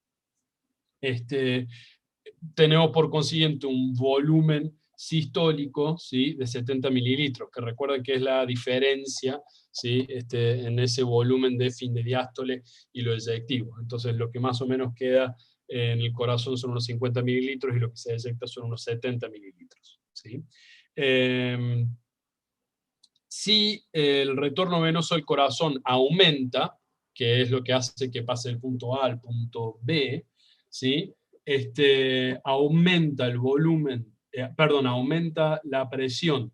tenemos por consiguiente un volumen sistólico, ¿sí?, de 70 mililitros, que recuerden que es la diferencia, ¿sí?, en ese volumen de fin de diástole y lo eyectivo. Entonces lo que más o menos queda en el corazón son unos 50 mililitros y lo que se eyecta son unos 70 mililitros, ¿sí? Si el retorno venoso al corazón aumenta, que es lo que hace que pase del punto A al punto B, ¿sí?, aumenta el volumen, aumenta la presión,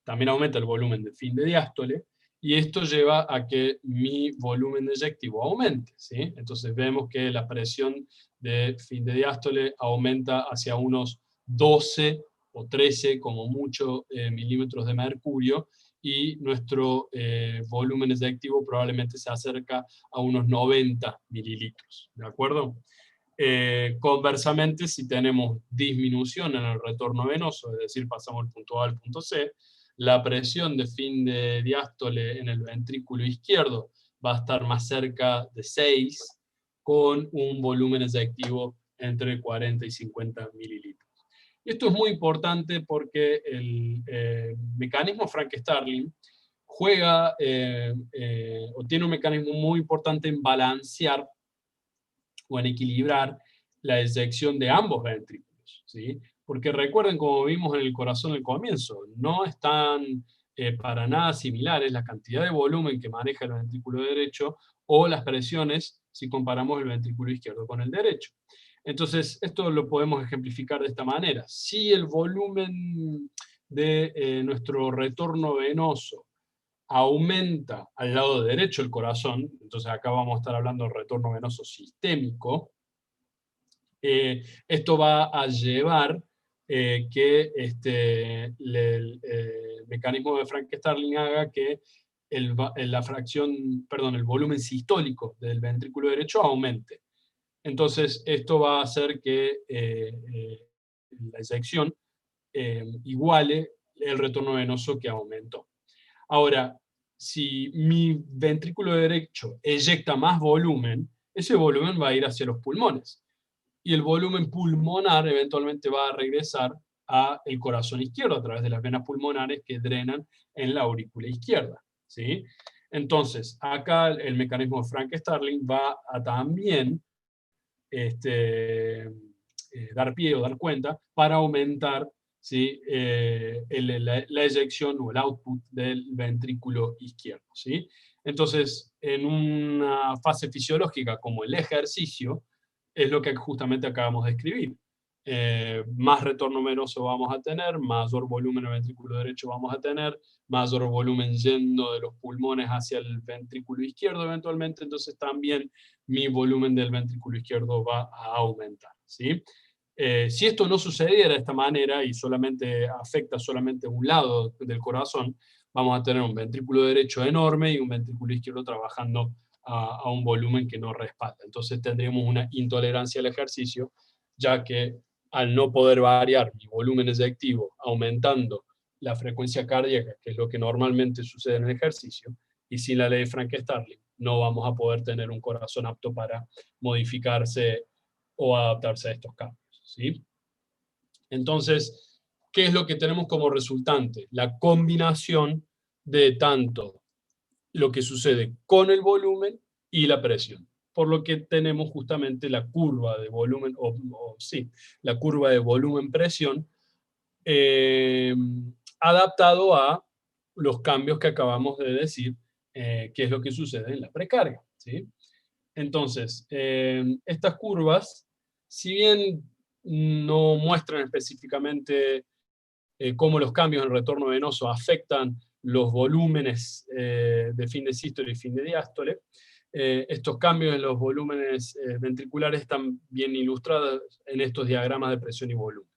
también aumenta el volumen de fin de diástole, y esto lleva a que mi volumen eyectivo aumente, ¿sí? Entonces vemos que la presión de fin de diástole aumenta hacia unos 12 o 13, como mucho, milímetros de mercurio, y nuestro volumen eyectivo probablemente se acerca a unos 90 mililitros, ¿de acuerdo? Conversamente, si tenemos disminución en el retorno venoso, es decir, pasamos del punto A al punto C, la presión de fin de diástole en el ventrículo izquierdo va a estar más cerca de 6, con un volumen eyectivo entre 40 y 50 mililitros. Esto es muy importante porque el mecanismo Frank-Starling juega o tiene un mecanismo muy importante en balancear o en equilibrar la eyección de ambos ventrículos, ¿sí? Porque recuerden, como vimos en el corazón al comienzo, no están para nada similares la cantidad de volumen que maneja el ventrículo derecho o las presiones si comparamos el ventrículo izquierdo con el derecho. Entonces, esto lo podemos ejemplificar de esta manera. Si el volumen de nuestro retorno venoso aumenta al lado derecho del corazón, entonces acá vamos a estar hablando del retorno venoso sistémico, esto va a llevar que el mecanismo de Frank-Starling haga que el volumen sistólico del ventrículo derecho aumente. Entonces esto va a hacer que la eyección iguale el retorno venoso que aumentó. Ahora, si mi ventrículo derecho eyecta más volumen, ese volumen va a ir hacia los pulmones. Y el volumen pulmonar eventualmente va a regresar al corazón izquierdo a través de las venas pulmonares que drenan en la aurícula izquierda, ¿sí? Entonces, acá el mecanismo de Frank-Starling va a también dar pie o dar cuenta para aumentar, ¿sí?, la eyección o el output del ventrículo izquierdo, ¿sí? Entonces, en una fase fisiológica como el ejercicio, es lo que justamente acabamos de escribir. Más retorno venoso vamos a tener, mayor volumen en el ventrículo derecho vamos a tener, mayor volumen yendo de los pulmones hacia el ventrículo izquierdo eventualmente, entonces también mi volumen del ventrículo izquierdo va a aumentar, ¿sí? Si esto no sucediera de esta manera y solamente afecta solamente un lado del corazón, vamos a tener un ventrículo derecho enorme y un ventrículo izquierdo trabajando a un volumen que no respalda. Entonces tendríamos una intolerancia al ejercicio, ya que al no poder variar mi volumen eyectivo aumentando la frecuencia cardíaca, que es lo que normalmente sucede en el ejercicio, y sin la ley de Frank-Starling, no vamos a poder tener un corazón apto para modificarse o adaptarse a estos cambios, ¿sí? Entonces, ¿qué es lo que tenemos como resultante? La combinación de tanto lo que sucede con el volumen y la presión. Por lo que tenemos justamente la curva de volumen, la curva de volumen-presión, adaptado a los cambios que acabamos de decir, que es lo que sucede en la precarga, ¿sí? Entonces, estas curvas, si bien no muestran específicamente cómo los cambios en el retorno venoso afectan los volúmenes de fin de sístole y fin de diástole, estos cambios en los volúmenes ventriculares están bien ilustrados en estos diagramas de presión y volumen.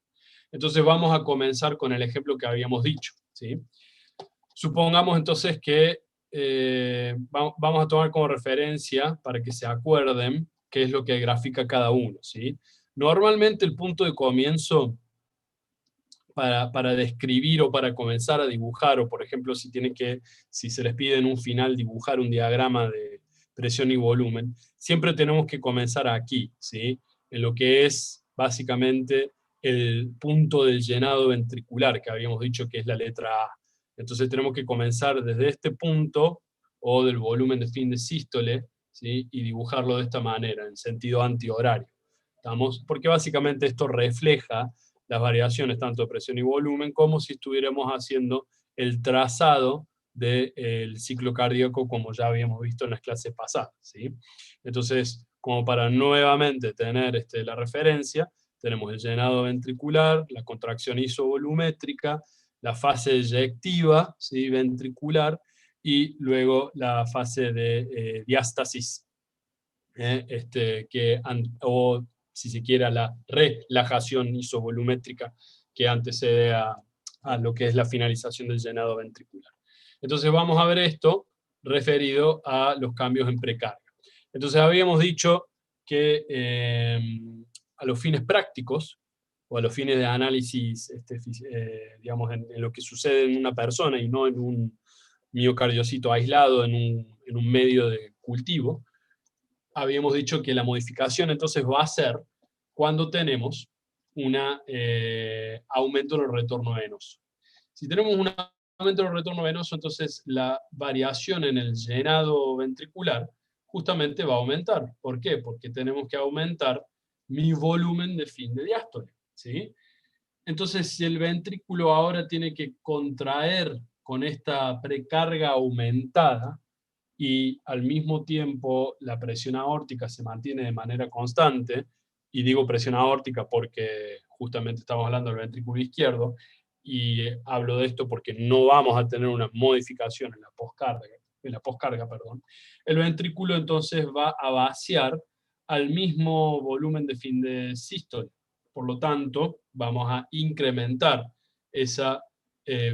Entonces vamos a comenzar con el ejemplo que habíamos dicho, ¿sí? Supongamos entonces que vamos a tomar como referencia, para que se acuerden, qué es lo que grafica cada uno, ¿sí? Normalmente el punto de comienzo para describir o para comenzar a dibujar, o por ejemplo si se les pide en un final dibujar un diagrama de presión y volumen, siempre tenemos que comenzar aquí, ¿sí? En lo que es básicamente el punto del llenado ventricular, que habíamos dicho que es la letra A. Entonces tenemos que comenzar desde este punto, o del volumen de fin de sístole, ¿sí? Y dibujarlo de esta manera, en sentido antihorario. Porque básicamente esto refleja las variaciones tanto de presión y volumen, como si estuviéramos haciendo el trazado del ciclo cardíaco, como ya habíamos visto en las clases pasadas, ¿sí? Entonces, como para nuevamente tener la referencia, tenemos el llenado ventricular, la contracción isovolumétrica, la fase eyectiva, ¿sí? Ventricular, y luego la fase de diástasis, o si se quiere la relajación isovolumétrica que antecede a lo que es la finalización del llenado ventricular. Entonces vamos a ver esto referido a los cambios en precarga. Entonces habíamos dicho que a los fines prácticos, o a los fines de análisis, digamos, en lo que sucede en una persona y no en un miocardiocito aislado en un medio de cultivo, habíamos dicho que la modificación entonces va a ser cuando tenemos un aumento en el retorno venoso. Si tenemos un aumento en el retorno venoso, entonces la variación en el llenado ventricular justamente va a aumentar. ¿Por qué? Porque tenemos que aumentar mi volumen de fin de diástole, ¿sí? Entonces, si el ventrículo ahora tiene que contraer con esta precarga aumentada, y al mismo tiempo la presión aórtica se mantiene de manera constante, y digo presión aórtica porque justamente estamos hablando del ventrículo izquierdo, y hablo de esto porque no vamos a tener una modificación en la poscarga, perdón. El ventrículo entonces va a vaciar al mismo volumen de fin de sístole. Por lo tanto, vamos a incrementar ese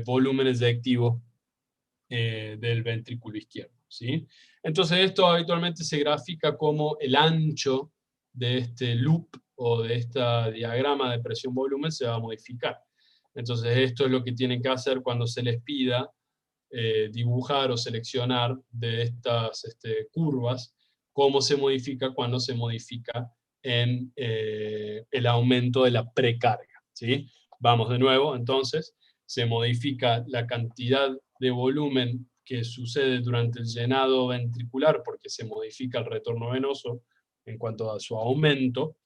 volumen eyectivo del ventrículo izquierdo, ¿sí? Entonces esto habitualmente se grafica como el ancho de este loop o de este diagrama de presión-volumen se va a modificar. Entonces esto es lo que tienen que hacer cuando se les pida dibujar o seleccionar de estas curvas, cómo se modifica cuando se modifica en el aumento de la precarga, ¿sí? Vamos de nuevo, entonces, se modifica la cantidad de volumen que sucede durante el llenado ventricular porque se modifica el retorno venoso en cuanto a su aumento,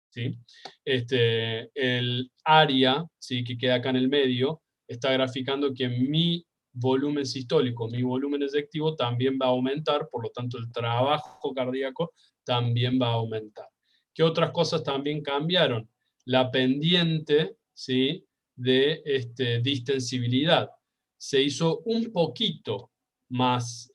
¿sí? El área, ¿sí?, que queda acá en el medio está graficando que mi volumen sistólico, mi volumen eyectivo también va a aumentar, por lo tanto el trabajo cardíaco también va a aumentar. ¿Qué otras cosas también cambiaron? La pendiente, ¿sí?, de distensibilidad se hizo un poquito más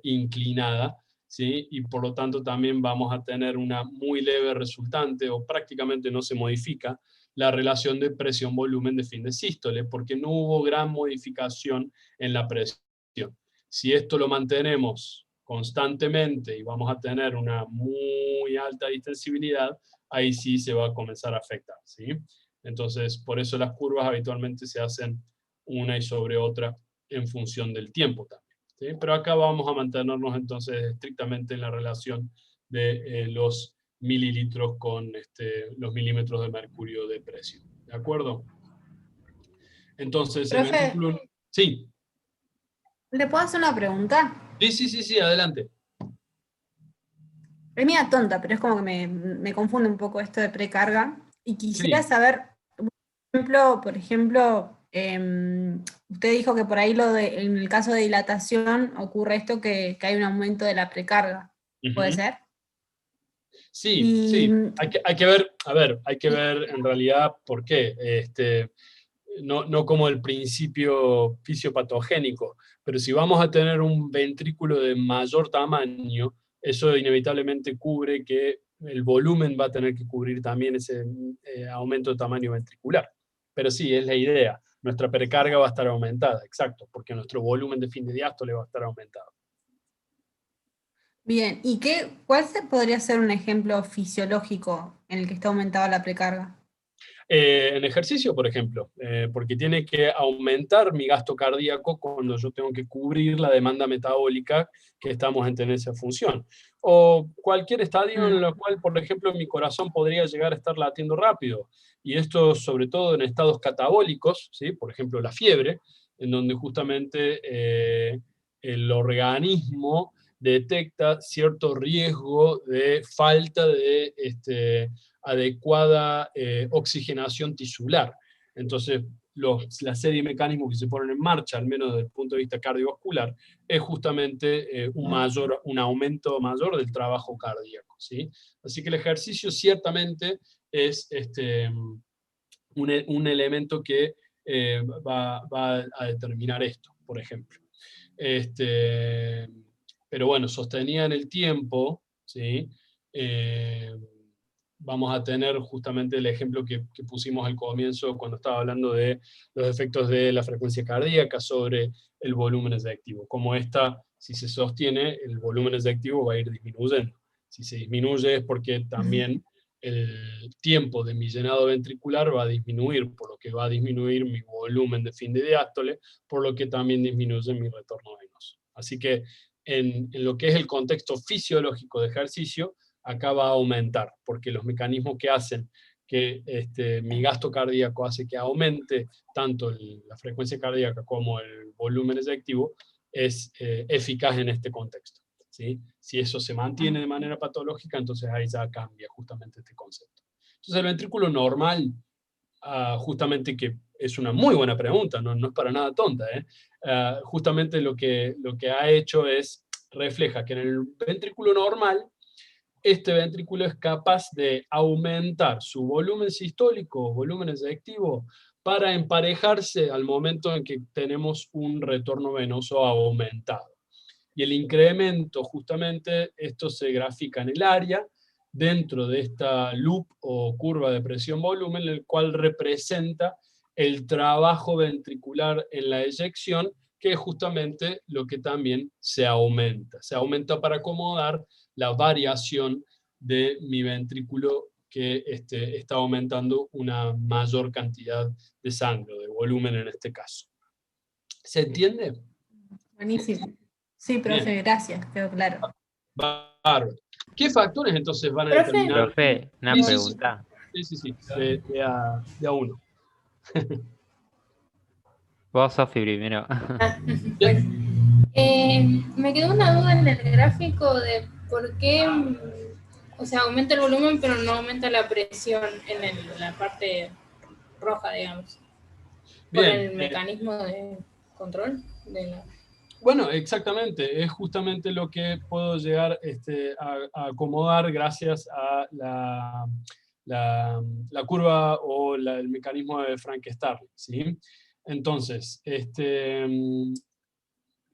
inclinada, ¿sí? Y por lo tanto también vamos a tener una muy leve resultante, o prácticamente no se modifica, la relación de presión-volumen de fin de sístole, porque no hubo gran modificación en la presión. Si esto lo mantenemos constantemente y vamos a tener una muy alta distensibilidad, ahí sí se va a comenzar a afectar, ¿sí? Entonces, por eso las curvas habitualmente se hacen una y sobre otra en función del tiempo también, ¿sí? Pero acá vamos a mantenernos entonces estrictamente en la relación de los mililitros con los milímetros de mercurio de presión. ¿De acuerdo? Entonces, el Profe, ventrículo... Sí. ¿le puedo hacer una pregunta? Sí, adelante. Es mía tonta, pero es como que me confunde un poco esto de precarga. Y quisiera Sí. saber, por ejemplo, usted dijo que por ahí en el caso de dilatación ocurre esto que hay un aumento de la precarga. ¿Puede Uh-huh. ser? Sí, Y, sí. Hay que ver, a ver, hay que ver en realidad por qué. No como el principio fisiopatogénico, pero si vamos a tener un ventrículo de mayor tamaño, eso inevitablemente cubre que el volumen va a tener que cubrir también ese aumento de tamaño ventricular. Pero sí, es la idea. nuestra precarga va a estar aumentada, exacto, porque nuestro volumen de fin de diástole va a estar aumentado. Bien, ¿y cuál podría ser un ejemplo fisiológico en el que está aumentada la precarga? En ejercicio, por ejemplo, porque tiene que aumentar mi gasto cardíaco cuando yo tengo que cubrir la demanda metabólica que estamos en tendencia a función. O cualquier estadio en el cual, por ejemplo, mi corazón podría llegar a estar latiendo rápido. Y esto sobre todo en estados catabólicos, ¿sí? Por ejemplo, la fiebre, en donde justamente el organismo detecta cierto riesgo de falta de adecuada oxigenación tisular. Entonces, la serie de mecanismos que se ponen en marcha, al menos desde el punto de vista cardiovascular, es justamente un aumento mayor del trabajo cardíaco, ¿sí? Así que el ejercicio ciertamente es un elemento que va a determinar esto, por ejemplo. Pero bueno, sostenida en el tiempo, ¿sí? Vamos a tener justamente el ejemplo que pusimos al comienzo cuando estaba hablando de los efectos de la frecuencia cardíaca sobre el volumen efectivo. Como si se sostiene, el volumen efectivo va a ir disminuyendo. Si se disminuye es porque también el tiempo de mi llenado ventricular va a disminuir, por lo que va a disminuir mi volumen de fin de diástole, por lo que también disminuye mi retorno venoso. Así que en lo que es el contexto fisiológico de ejercicio, acá va a aumentar, porque los mecanismos que hacen que mi gasto cardíaco hace que aumente tanto la frecuencia cardíaca como el volumen efectivo, es eficaz en este contexto, ¿sí? Si eso se mantiene de manera patológica, entonces ahí ya cambia justamente este concepto. Entonces el ventrículo normal, justamente, que es una muy buena pregunta, no es para nada tonta, justamente lo que ha hecho refleja que en el ventrículo normal, este ventrículo es capaz de aumentar su volumen sistólico o volumen efectivo para emparejarse al momento en que tenemos un retorno venoso aumentado. Y el incremento, justamente, esto se grafica en el área, dentro de esta loop o curva de presión-volumen, el cual representa el trabajo ventricular en la eyección, que es justamente lo que también se aumenta. Se aumenta para acomodar la variación de mi ventrículo, que está aumentando una mayor cantidad de sangre, de volumen en este caso. ¿Se entiende? Buenísimo. Sí, profe, Bien. Gracias, quedó claro. Bárbaro. ¿Qué factores entonces van a Profe. determinar? Profe, una Sí, pregunta. sí, de a uno. Vos, Sofi, primero. Bueno, me quedó una duda en el gráfico de por qué, o sea, aumenta el volumen pero no aumenta la presión en la parte roja, digamos. Por Bien. el mecanismo de control de la... Bueno, exactamente. Es justamente lo que puedo llegar a acomodar gracias a la curva o el mecanismo de Frank-Starling, ¿sí? Entonces,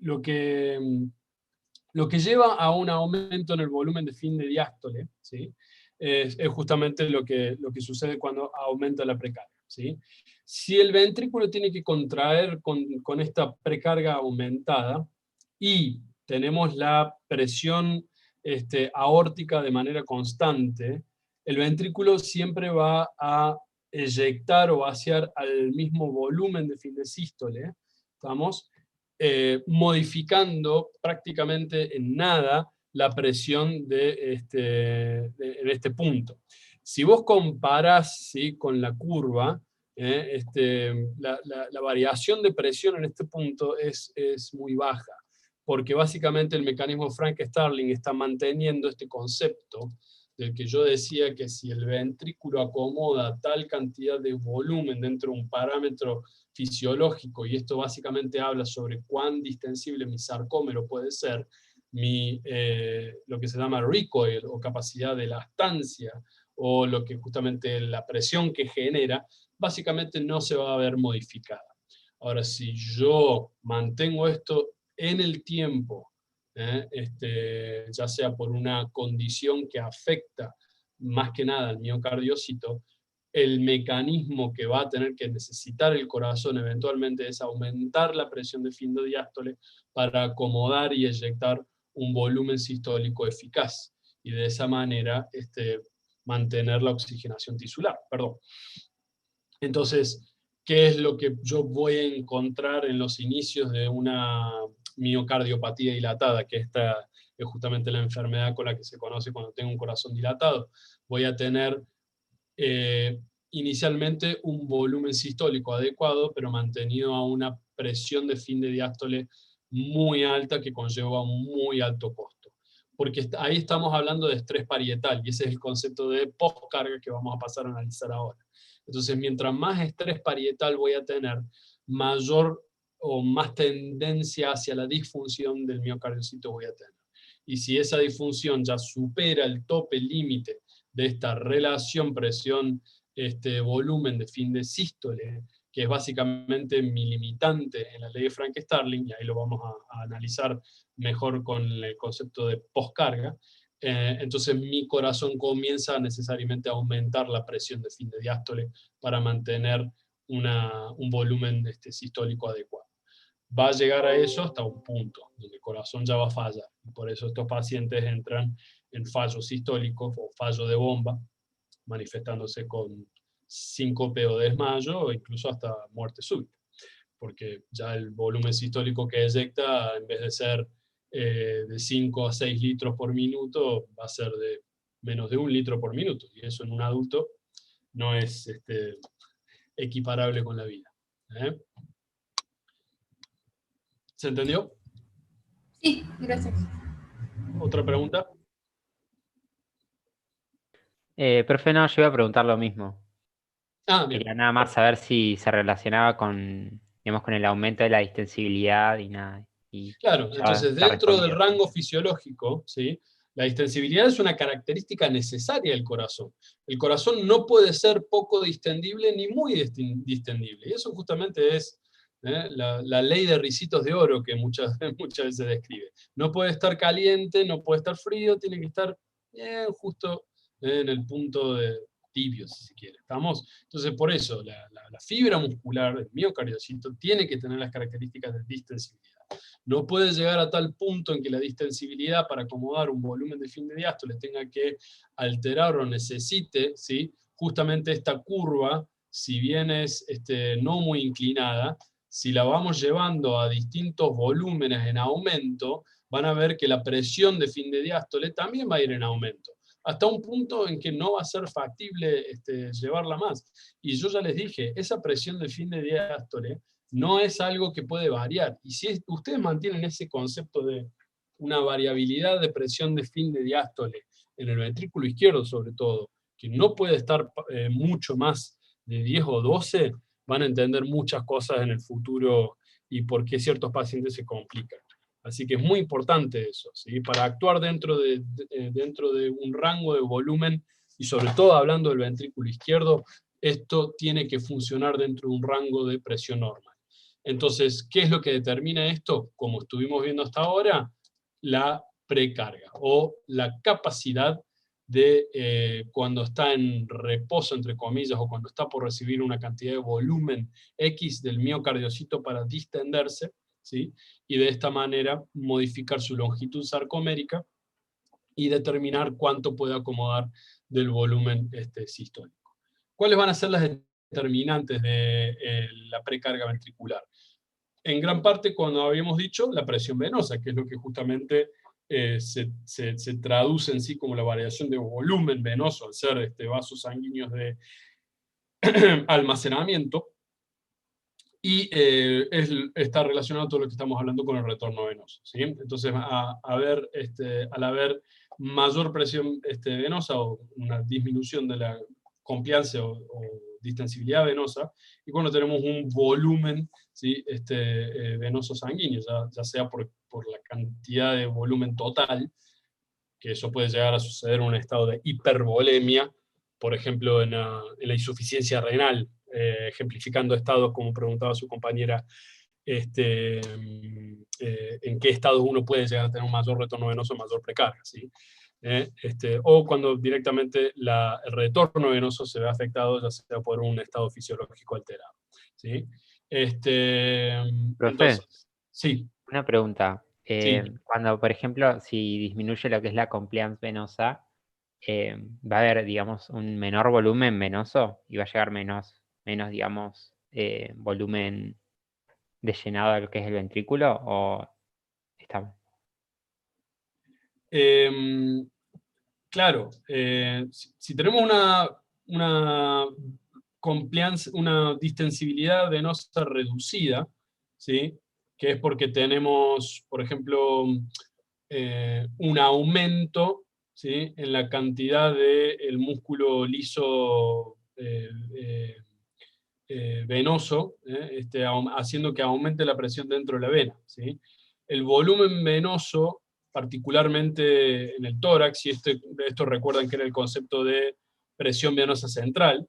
lo que lleva a un aumento en el volumen de fin de diástole, ¿sí? Es justamente lo que sucede cuando aumenta la precarga, ¿sí? Si el ventrículo tiene que contraer con esta precarga aumentada y tenemos la presión aórtica de manera constante, el ventrículo siempre va a eyectar o vaciar al mismo volumen de fin de sístole, ¿estamos? Modificando prácticamente en nada la presión en este punto. Si vos comparás, ¿sí?, con la curva, la variación de presión en este punto es muy baja, porque básicamente el mecanismo Frank-Starling está manteniendo este concepto del que yo decía que si el ventrículo acomoda tal cantidad de volumen dentro de un parámetro fisiológico, y esto básicamente habla sobre cuán distensible mi sarcómero puede ser, lo que se llama recoil o capacidad de lactancia, o lo que justamente la presión que genera, básicamente no se va a ver modificada. Ahora, si yo mantengo esto en el tiempo, ya sea por una condición que afecta más que nada al miocardiocito, el mecanismo que va a tener que necesitar el corazón eventualmente es aumentar la presión de fin de diástole para acomodar y eyectar un volumen sistólico eficaz, y de esa manera mantener la oxigenación tisular. Perdón. Entonces, ¿qué es lo que yo voy a encontrar en los inicios de una miocardiopatía dilatada? Que esta es justamente la enfermedad con la que se conoce cuando tengo un corazón dilatado. Voy a tener inicialmente un volumen sistólico adecuado, pero mantenido a una presión de fin de diástole muy alta, que conlleva un muy alto costo. Porque ahí estamos hablando de estrés parietal, y ese es el concepto de postcarga que vamos a pasar a analizar ahora. Entonces, mientras más estrés parietal voy a tener, mayor o más tendencia hacia la disfunción del miocardiocito voy a tener. Y si esa disfunción ya supera el tope límite de esta relación presión-volumen de fin de sístole, que es básicamente mi limitante en la ley de Frank-Starling, y ahí lo vamos a analizar mejor con el concepto de postcarga, entonces mi corazón comienza necesariamente a aumentar la presión de fin de diástole para mantener un volumen sistólico adecuado. Va a llegar a eso hasta un punto donde el corazón ya va a fallar, y por eso estos pacientes entran en fallo sistólico o fallo de bomba, manifestándose con síncope o desmayo, o incluso hasta muerte súbita, porque ya el volumen sistólico que eyecta, en vez de ser de 5 a 6 litros por minuto, va a ser de menos de 1 litro por minuto, y eso en un adulto no es equiparable con la vida. ¿Se entendió? Sí, gracias. ¿Otra pregunta? Profe, no, yo iba a preguntar lo mismo. Bien. Quería nada más saber si se relacionaba con, digamos, con el aumento de la distensibilidad y nada. Claro, entonces está dentro del respondido. rango fisiológico, ¿sí?, la distensibilidad es una característica necesaria del corazón. El corazón no puede ser poco distendible ni muy distendible. Y eso justamente es la ley de ricitos de oro que muchas veces describe. No puede estar caliente, no puede estar frío, tiene que estar bien justo en el punto de tibio, si se quiere. ¿Estamos? Entonces, por eso, la fibra muscular del miocardiocito tiene que tener las características de distensibilidad. No puede llegar a tal punto en que la distensibilidad para acomodar un volumen de fin de diástole tenga que alterar o necesite, ¿sí?, justamente esta curva, si bien es no muy inclinada, si la vamos llevando a distintos volúmenes en aumento, van a ver que la presión de fin de diástole también va a ir en aumento, hasta un punto en que no va a ser factible llevarla más. Y yo ya les dije, esa presión de fin de diástole no es algo que puede variar. Y si ustedes mantienen ese concepto de una variabilidad de presión de fin de diástole en el ventrículo izquierdo sobre todo, que no puede estar mucho más de 10 o 12, van a entender muchas cosas en el futuro y por qué ciertos pacientes se complican. Así que es muy importante eso, ¿sí?, para actuar dentro de un rango de volumen, y sobre todo hablando del ventrículo izquierdo, esto tiene que funcionar dentro de un rango de presión normal. Entonces, ¿qué es lo que determina esto? Como estuvimos viendo hasta ahora, la precarga, o la capacidad de, cuando está en reposo, entre comillas, o cuando está por recibir una cantidad de volumen X del miocardiocito para distenderse, ¿sí?, y de esta manera modificar su longitud sarcomérica y determinar cuánto puede acomodar del volumen sistólico. ¿Cuáles van a ser las determinantes de la precarga ventricular? En gran parte, cuando habíamos dicho, la presión venosa, que es lo que justamente se traduce en sí como la variación de volumen venoso, al ser vasos sanguíneos de almacenamiento, y está relacionado a todo lo que estamos hablando con el retorno venoso, ¿sí? Entonces, al haber mayor presión venosa, o una disminución de la compliance o distensibilidad venosa, y cuando tenemos un volumen, ¿sí?, venoso sanguíneo, ya sea por la cantidad de volumen total, que eso puede llegar a suceder en un estado de hipervolemia, por ejemplo en la insuficiencia renal, ejemplificando estados como preguntaba su compañera, en qué estados uno puede llegar a tener un mayor retorno venoso, mayor precarga, ¿sí? o cuando directamente el retorno venoso se ve afectado, ya sea por un estado fisiológico alterado. ¿Sí? Profe, Entonces, sí, una pregunta. sí. Cuando, por ejemplo, si disminuye lo que es la compliance venosa, va a haber, digamos, un menor volumen venoso y va a llegar menos digamos, volumen de llenado a lo que es el ventrículo, o está. Claro, si tenemos una compliance, una distensibilidad venosa reducida, ¿sí? Que es porque tenemos, por ejemplo, un aumento, ¿sí? En la cantidad del músculo liso venoso, haciendo que aumente la presión dentro de la vena, ¿sí? El volumen venoso, particularmente en el tórax, y esto recuerdan que era el concepto de presión venosa central,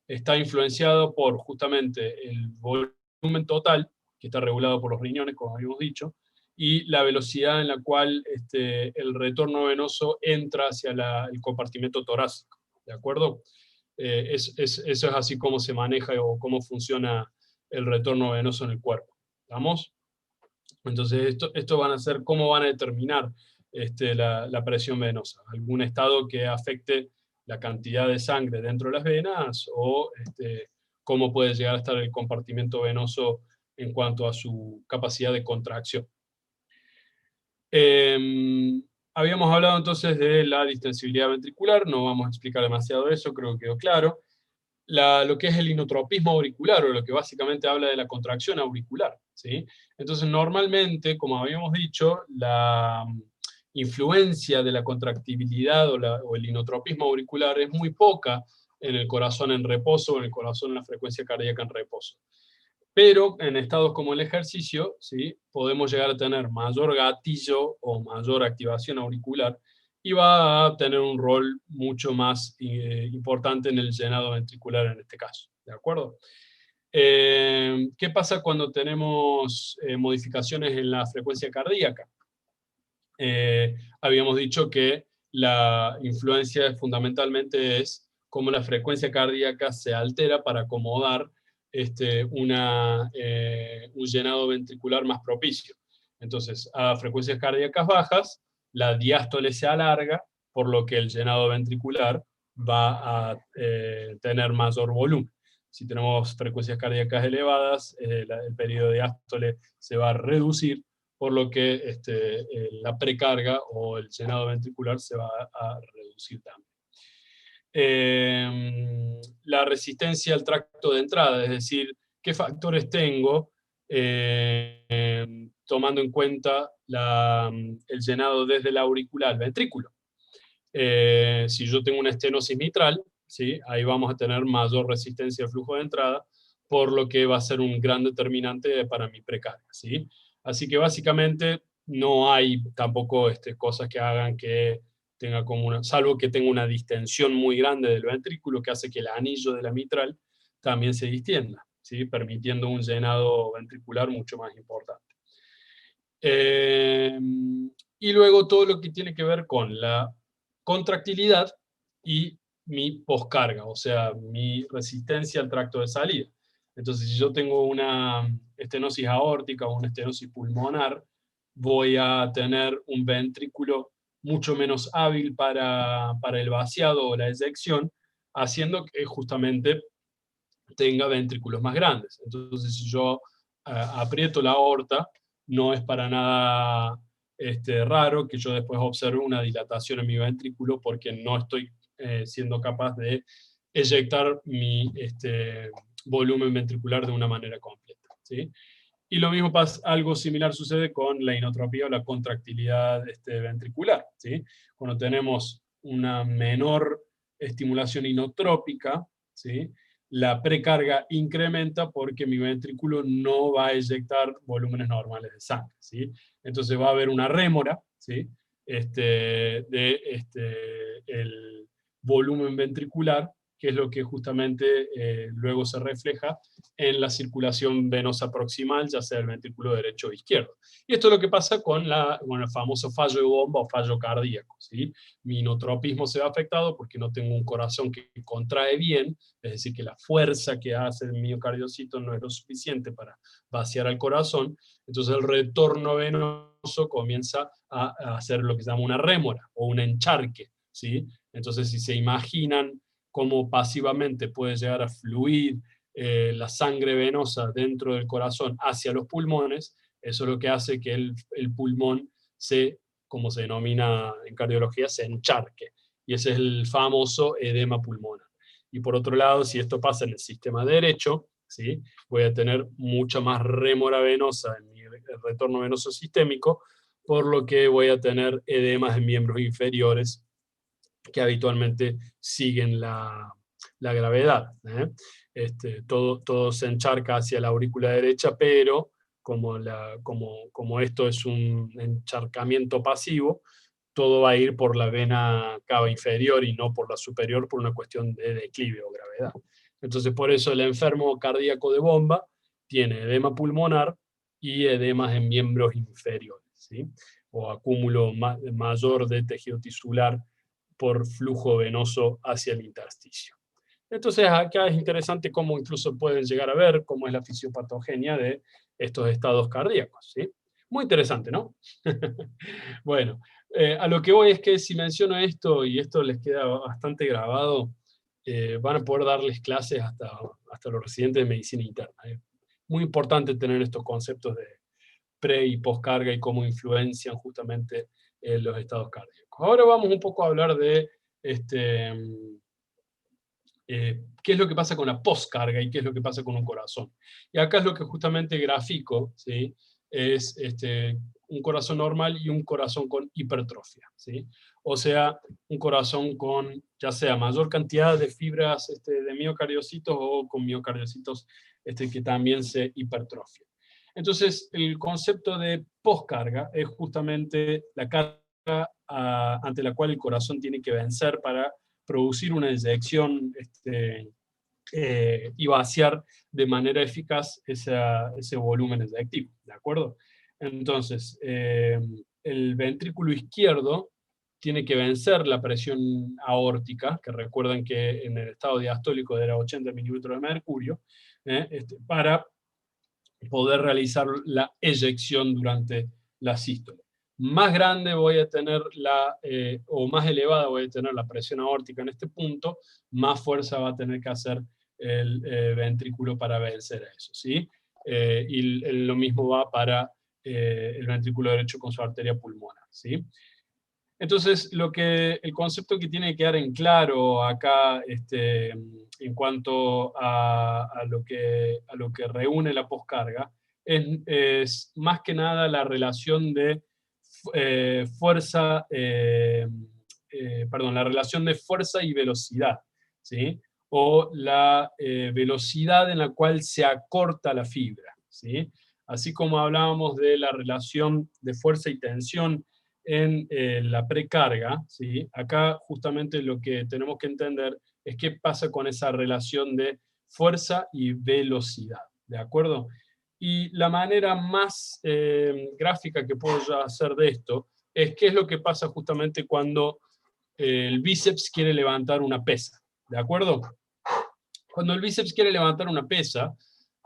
está influenciado por justamente el volumen total, que está regulado por los riñones, como habíamos dicho, y la velocidad en la cual el retorno venoso entra hacia el compartimento torácico. ¿De acuerdo? Eso es así como se maneja o cómo funciona el retorno venoso en el cuerpo. ¿Estamos? Entonces, esto van a ser cómo van a determinar la presión venosa. Algún estado que afecte la cantidad de sangre dentro de las venas o cómo puede llegar a estar el compartimento venoso en cuanto a su capacidad de contracción. Habíamos hablado entonces de la distensibilidad ventricular, no vamos a explicar demasiado eso, creo que quedó claro. Lo que es el inotropismo auricular, o lo que básicamente habla de la contracción auricular, ¿sí? Entonces, normalmente, como habíamos dicho, la influencia de la contractibilidad o el inotropismo auricular es muy poca en el corazón en reposo o en el corazón en la frecuencia cardíaca en reposo. Pero en estados como el ejercicio, ¿sí? Podemos llegar a tener mayor gatillo o mayor activación auricular, y va a tener un rol mucho más importante en el llenado ventricular en este caso. ¿De acuerdo? ¿Qué pasa cuando tenemos modificaciones en la frecuencia cardíaca? Habíamos dicho que la influencia fundamentalmente es cómo la frecuencia cardíaca se altera para acomodar un llenado ventricular más propicio. Entonces, a frecuencias cardíacas bajas, la diástole se alarga, por lo que el llenado ventricular va a tener mayor volumen. Si tenemos frecuencias cardíacas elevadas, el periodo de diástole se va a reducir, por lo que la precarga o el llenado ventricular se va a reducir también. La resistencia al tracto de entrada, es decir, qué factores tengo tomando en cuenta el llenado desde la auricular al ventrículo. Si yo tengo una estenosis mitral, ¿sí? Ahí vamos a tener mayor resistencia al flujo de entrada, por lo que va a ser un gran determinante para mi precarga, ¿sí? Así que básicamente no hay tampoco cosas que hagan que tenga como salvo que tenga una distensión muy grande del ventrículo que hace que el anillo de la mitral también se distienda, ¿sí? Permitiendo un llenado ventricular mucho más importante. Y luego todo lo que tiene que ver con la contractilidad y mi poscarga, o sea, mi resistencia al tracto de salida. Entonces, si yo tengo una estenosis aórtica o una estenosis pulmonar, voy a tener un ventrículo mucho menos hábil para el vaciado o la eyección, haciendo que justamente tenga ventrículos más grandes. Entonces, si yo aprieto la aorta, no es para nada raro que yo después observe una dilatación en mi ventrículo, porque no estoy siendo capaz de eyectar mi volumen ventricular de una manera completa, ¿sí? Y lo mismo pasa, algo similar sucede con la inotropía o la contractilidad ventricular, ¿sí? Cuando tenemos una menor estimulación inotrópica, ¿sí? La precarga incrementa porque mi ventrículo no va a eyectar volúmenes normales de sangre, ¿sí? Entonces va a haber una rémora, ¿sí? El volumen ventricular que es lo que justamente luego se refleja en la circulación venosa proximal, ya sea el ventrículo derecho o izquierdo. Y esto es lo que pasa con el famoso fallo de bomba o fallo cardíaco, ¿sí? Mi inotropismo se ve afectado porque no tengo un corazón que contrae bien, es decir, que la fuerza que hace el miocardiocito no es lo suficiente para vaciar al corazón, entonces el retorno venoso comienza a hacer lo que se llama una rémora o un encharque, ¿sí? Entonces, si se imaginan cómo pasivamente puede llegar a fluir la sangre venosa dentro del corazón hacia los pulmones, eso es lo que hace que el pulmón como se denomina en cardiología, se encharque. Y ese es el famoso edema pulmonar. Y por otro lado, si esto pasa en el sistema derecho, ¿sí? Voy a tener mucha más rémora venosa en mi retorno venoso sistémico, por lo que voy a tener edemas en miembros inferiores que habitualmente siguen la gravedad. Todo se encharca hacia la aurícula derecha, pero como esto es un encharcamiento pasivo, todo va a ir por la vena cava inferior y no por la superior por una cuestión de declive o gravedad. Entonces, por eso el enfermo cardíaco de bomba tiene edema pulmonar y edemas en miembros inferiores, ¿sí? O acúmulo mayor de tejido tisular por flujo venoso hacia el intersticio. Entonces, acá es interesante cómo incluso pueden llegar a ver cómo es la fisiopatogenia de estos estados cardíacos, ¿sí? Muy interesante, ¿no? Bueno, a lo que voy es que si menciono esto, y esto les queda bastante grabado, van a poder darles clases hasta los residentes de medicina interna. Muy importante tener estos conceptos de pre- y postcarga y cómo influencian justamente los estados cardíacos. Ahora vamos un poco a hablar de qué es lo que pasa con la postcarga y qué es lo que pasa con un corazón. Y acá es lo que justamente grafico, ¿sí? Es un corazón normal y un corazón con hipertrofia, ¿sí? O sea, un corazón con ya sea mayor cantidad de fibras de miocardiocitos o con miocardiocitos que también se hipertrofian. Entonces, el concepto de postcarga es justamente la carga ante la cual el corazón tiene que vencer para producir una eyección y vaciar de manera eficaz ese volumen eyectivo, ¿de acuerdo? Entonces, el ventrículo izquierdo tiene que vencer la presión aórtica, que recuerden que en el estado diastólico era 80 milímetros de mercurio, para poder realizar la eyección durante la sístole. Más grande voy a tener o más elevada voy a tener la presión aórtica en este punto, más fuerza va a tener que hacer el ventrículo para vencer a eso, ¿sí? Y lo mismo va para el ventrículo derecho con su arteria pulmonar, ¿sí? Entonces, el concepto que tiene que quedar en claro acá en cuanto a lo que reúne la poscarga es más que nada la relación de la relación de fuerza y velocidad, ¿sí? O la velocidad en la cual se acorta la fibra, ¿sí? Así como hablábamos de la relación de fuerza y tensión en la precarga, ¿sí? Acá justamente lo que tenemos que entender es qué pasa con esa relación de fuerza y velocidad, ¿de acuerdo? Y la manera más gráfica que puedo yo hacer de esto es qué es lo que pasa justamente cuando el bíceps quiere levantar una pesa, ¿de acuerdo? Cuando el bíceps quiere levantar una pesa,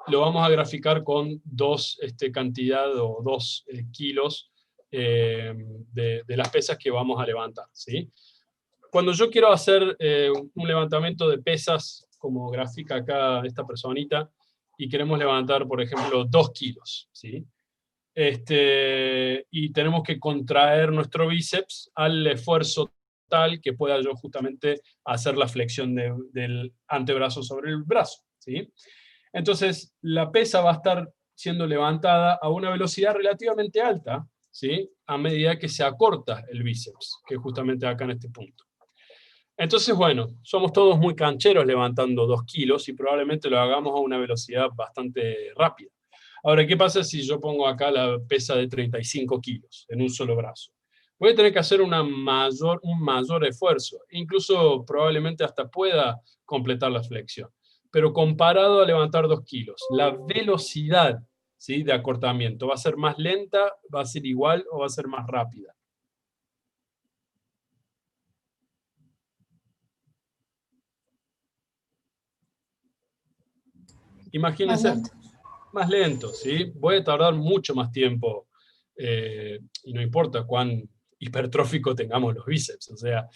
lo vamos a graficar con dos cantidad o 2 kilos de las pesas que vamos a levantar, ¿sí? Cuando yo quiero hacer un levantamiento de pesas, como grafica acá esta personita, y queremos levantar, por ejemplo, 2 kilos, ¿sí? Y tenemos que contraer nuestro bíceps al esfuerzo tal que pueda yo justamente hacer la flexión del antebrazo sobre el brazo, ¿sí? Entonces, la pesa va a estar siendo levantada a una velocidad relativamente alta, ¿sí? A medida que se acorta el bíceps, que es justamente acá en este punto. Entonces, bueno, somos todos muy cancheros levantando 2 kilos y probablemente lo hagamos a una velocidad bastante rápida. Ahora, ¿qué pasa si yo pongo acá la pesa de 35 kilos en un solo brazo? voy a tener que hacer un mayor esfuerzo. Incluso probablemente hasta pueda completar la flexión. Pero comparado a levantar 2 kilos, la velocidad, ¿sí?, de acortamiento, ¿va a ser más lenta, va a ser igual o va a ser más rápida? Imagínense, más lento, ¿sí? Voy a tardar mucho más tiempo, y no importa cuán hipertrófico tengamos los bíceps, o sea,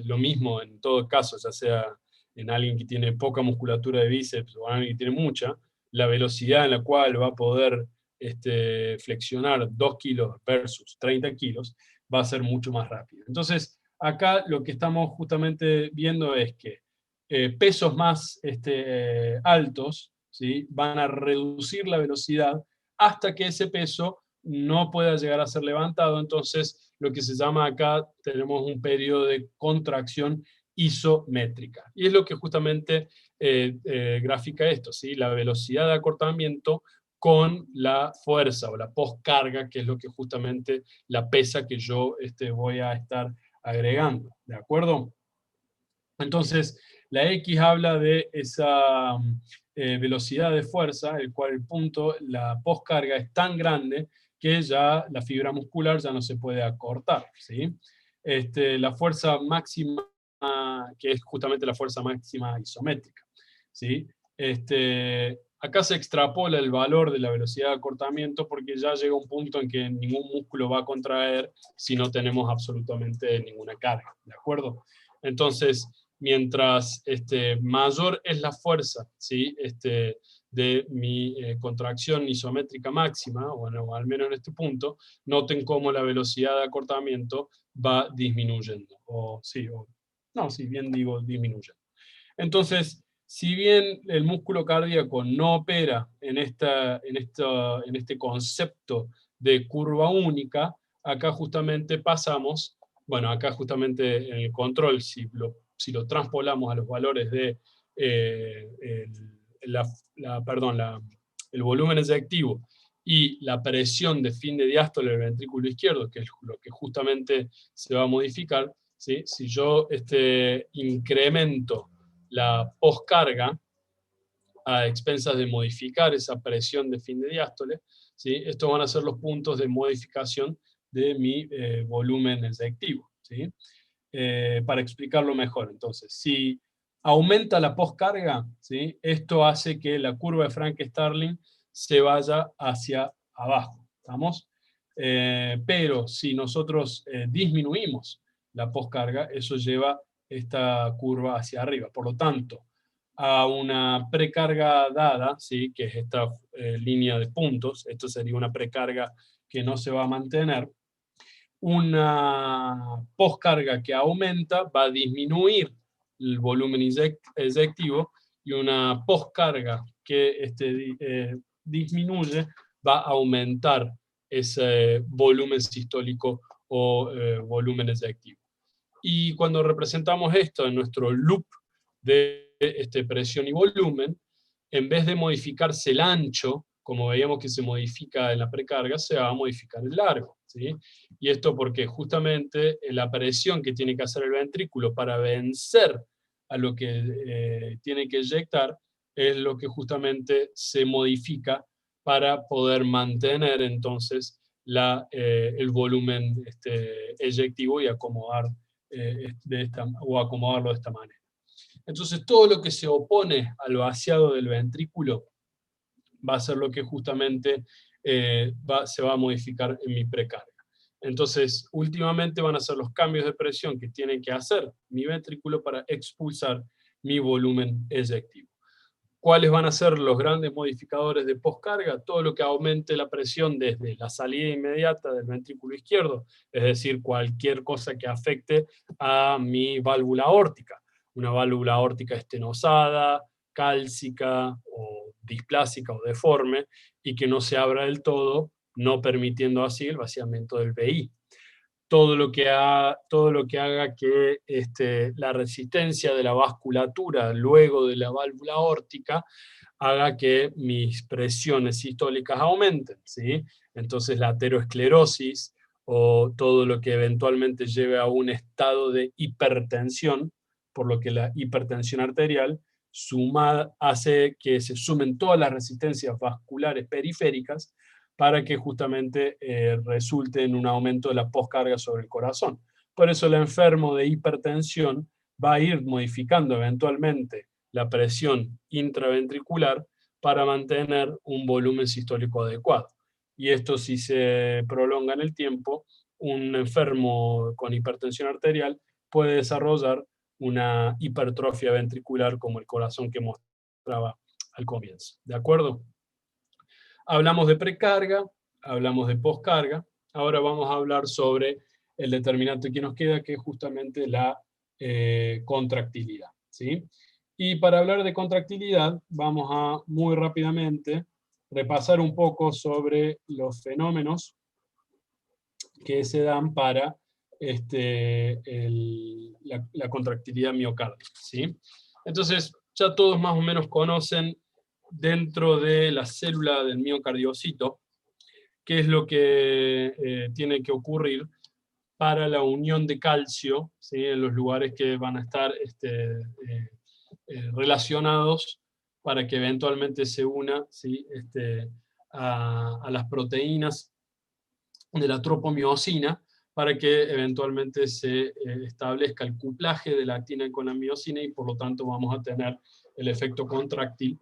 lo mismo en todo caso, ya sea en alguien que tiene poca musculatura de bíceps o alguien que tiene mucha, la velocidad en la cual va a poder flexionar 2 kilos versus 30 kilos va a ser mucho más rápido. Entonces, acá lo que estamos justamente viendo es que pesos más altos, ¿sí?, van a reducir la velocidad hasta que ese peso no pueda llegar a ser levantado. Entonces, lo que se llama acá, tenemos un periodo de contracción isométrica. Y es lo que justamente grafica esto, ¿sí?, la velocidad de acortamiento con la fuerza o la postcarga, que es lo que justamente la pesa que yo voy a estar agregando. ¿De acuerdo? Entonces, la X habla de esa velocidad de fuerza, el cual el punto, la postcarga es tan grande que ya la fibra muscular ya no se puede acortar, ¿sí? La fuerza máxima, que es justamente la fuerza máxima isométrica, ¿sí? Acá se extrapola el valor de la velocidad de acortamiento porque ya llega un punto en que ningún músculo va a contraer si no tenemos absolutamente ninguna carga, ¿de acuerdo? Entonces, mientras mayor es la fuerza, ¿sí?, de mi contracción isométrica máxima, bueno, al menos en este punto, noten cómo la velocidad de acortamiento va disminuyendo. Bien digo disminuyendo. Entonces, si bien el músculo cardíaco no opera en este concepto de curva única, acá justamente pasamos, bueno, acá justamente en el control, si lo transpolamos a los valores de el volumen eyectivo y la presión de fin de diástole del ventrículo izquierdo, que es lo que justamente se va a modificar, ¿sí?, si yo incremento la postcarga a expensas de modificar esa presión de fin de diástole, ¿sí?, estos van a ser los puntos de modificación de mi volumen eyectivo, ¿sí? Para explicarlo mejor, entonces, si aumenta la postcarga, ¿sí?, esto hace que la curva de Frank-Starling se vaya hacia abajo, ¿estamos? Pero si nosotros disminuimos la postcarga, eso lleva esta curva hacia arriba. Por lo tanto, a una precarga dada, ¿sí?, que es esta línea de puntos, esto sería una precarga que no se va a mantener, una postcarga que aumenta va a disminuir el volumen eyectivo y una postcarga que disminuye va a aumentar ese volumen sistólico o volumen eyectivo. Y cuando representamos esto en nuestro loop de presión y volumen, en vez de modificarse el ancho, como veíamos que se modifica en la precarga, se va a modificar el largo, ¿sí? Y esto porque justamente la presión que tiene que hacer el ventrículo para vencer a lo que tiene que eyectar es lo que justamente se modifica para poder mantener entonces el volumen eyectivo y acomodar acomodarlo de esta manera. Entonces todo lo que se opone al vaciado del ventrículo va a ser lo que justamente se va a modificar en mi precarga. Entonces, últimamente van a ser los cambios de presión que tiene que hacer mi ventrículo para expulsar mi volumen eyectivo. ¿Cuáles van a ser los grandes modificadores de postcarga? Todo lo que aumente la presión desde la salida inmediata del ventrículo izquierdo, es decir, cualquier cosa que afecte a mi válvula aórtica. Una válvula aórtica estenosada, cálcica o displásica o deforme, y que no se abra del todo, no permitiendo así el vaciamiento del VI. Todo lo que haga que la resistencia de la vasculatura luego de la válvula aórtica haga que mis presiones sistólicas aumenten, ¿sí? Entonces la aterosclerosis o todo lo que eventualmente lleve a un estado de hipertensión, por lo que la hipertensión arterial sumada hace que se sumen todas las resistencias vasculares periféricas para que justamente resulte en un aumento de la poscarga sobre el corazón. Por eso el enfermo de hipertensión va a ir modificando eventualmente la presión intraventricular para mantener un volumen sistólico adecuado. Y esto, si se prolonga en el tiempo, un enfermo con hipertensión arterial puede desarrollar una hipertrofia ventricular como el corazón que mostraba al comienzo. ¿De acuerdo? Hablamos de precarga, hablamos de poscarga, ahora vamos a hablar sobre el determinante que nos queda, que es justamente la contractilidad, ¿sí? Y para hablar de contractilidad, vamos a muy rápidamente repasar un poco sobre los fenómenos que se dan para la contractilidad miocárdica, ¿sí? Entonces, ya todos más o menos conocen dentro de la célula del miocardiocito qué es lo que tiene que ocurrir para la unión de calcio, ¿sí? En los lugares que van a estar relacionados para que eventualmente se una, ¿sí? A las proteínas de la tropomiosina, para que eventualmente se establezca el couplaje de la actina con la miosina, y por lo tanto vamos a tener el efecto contráctil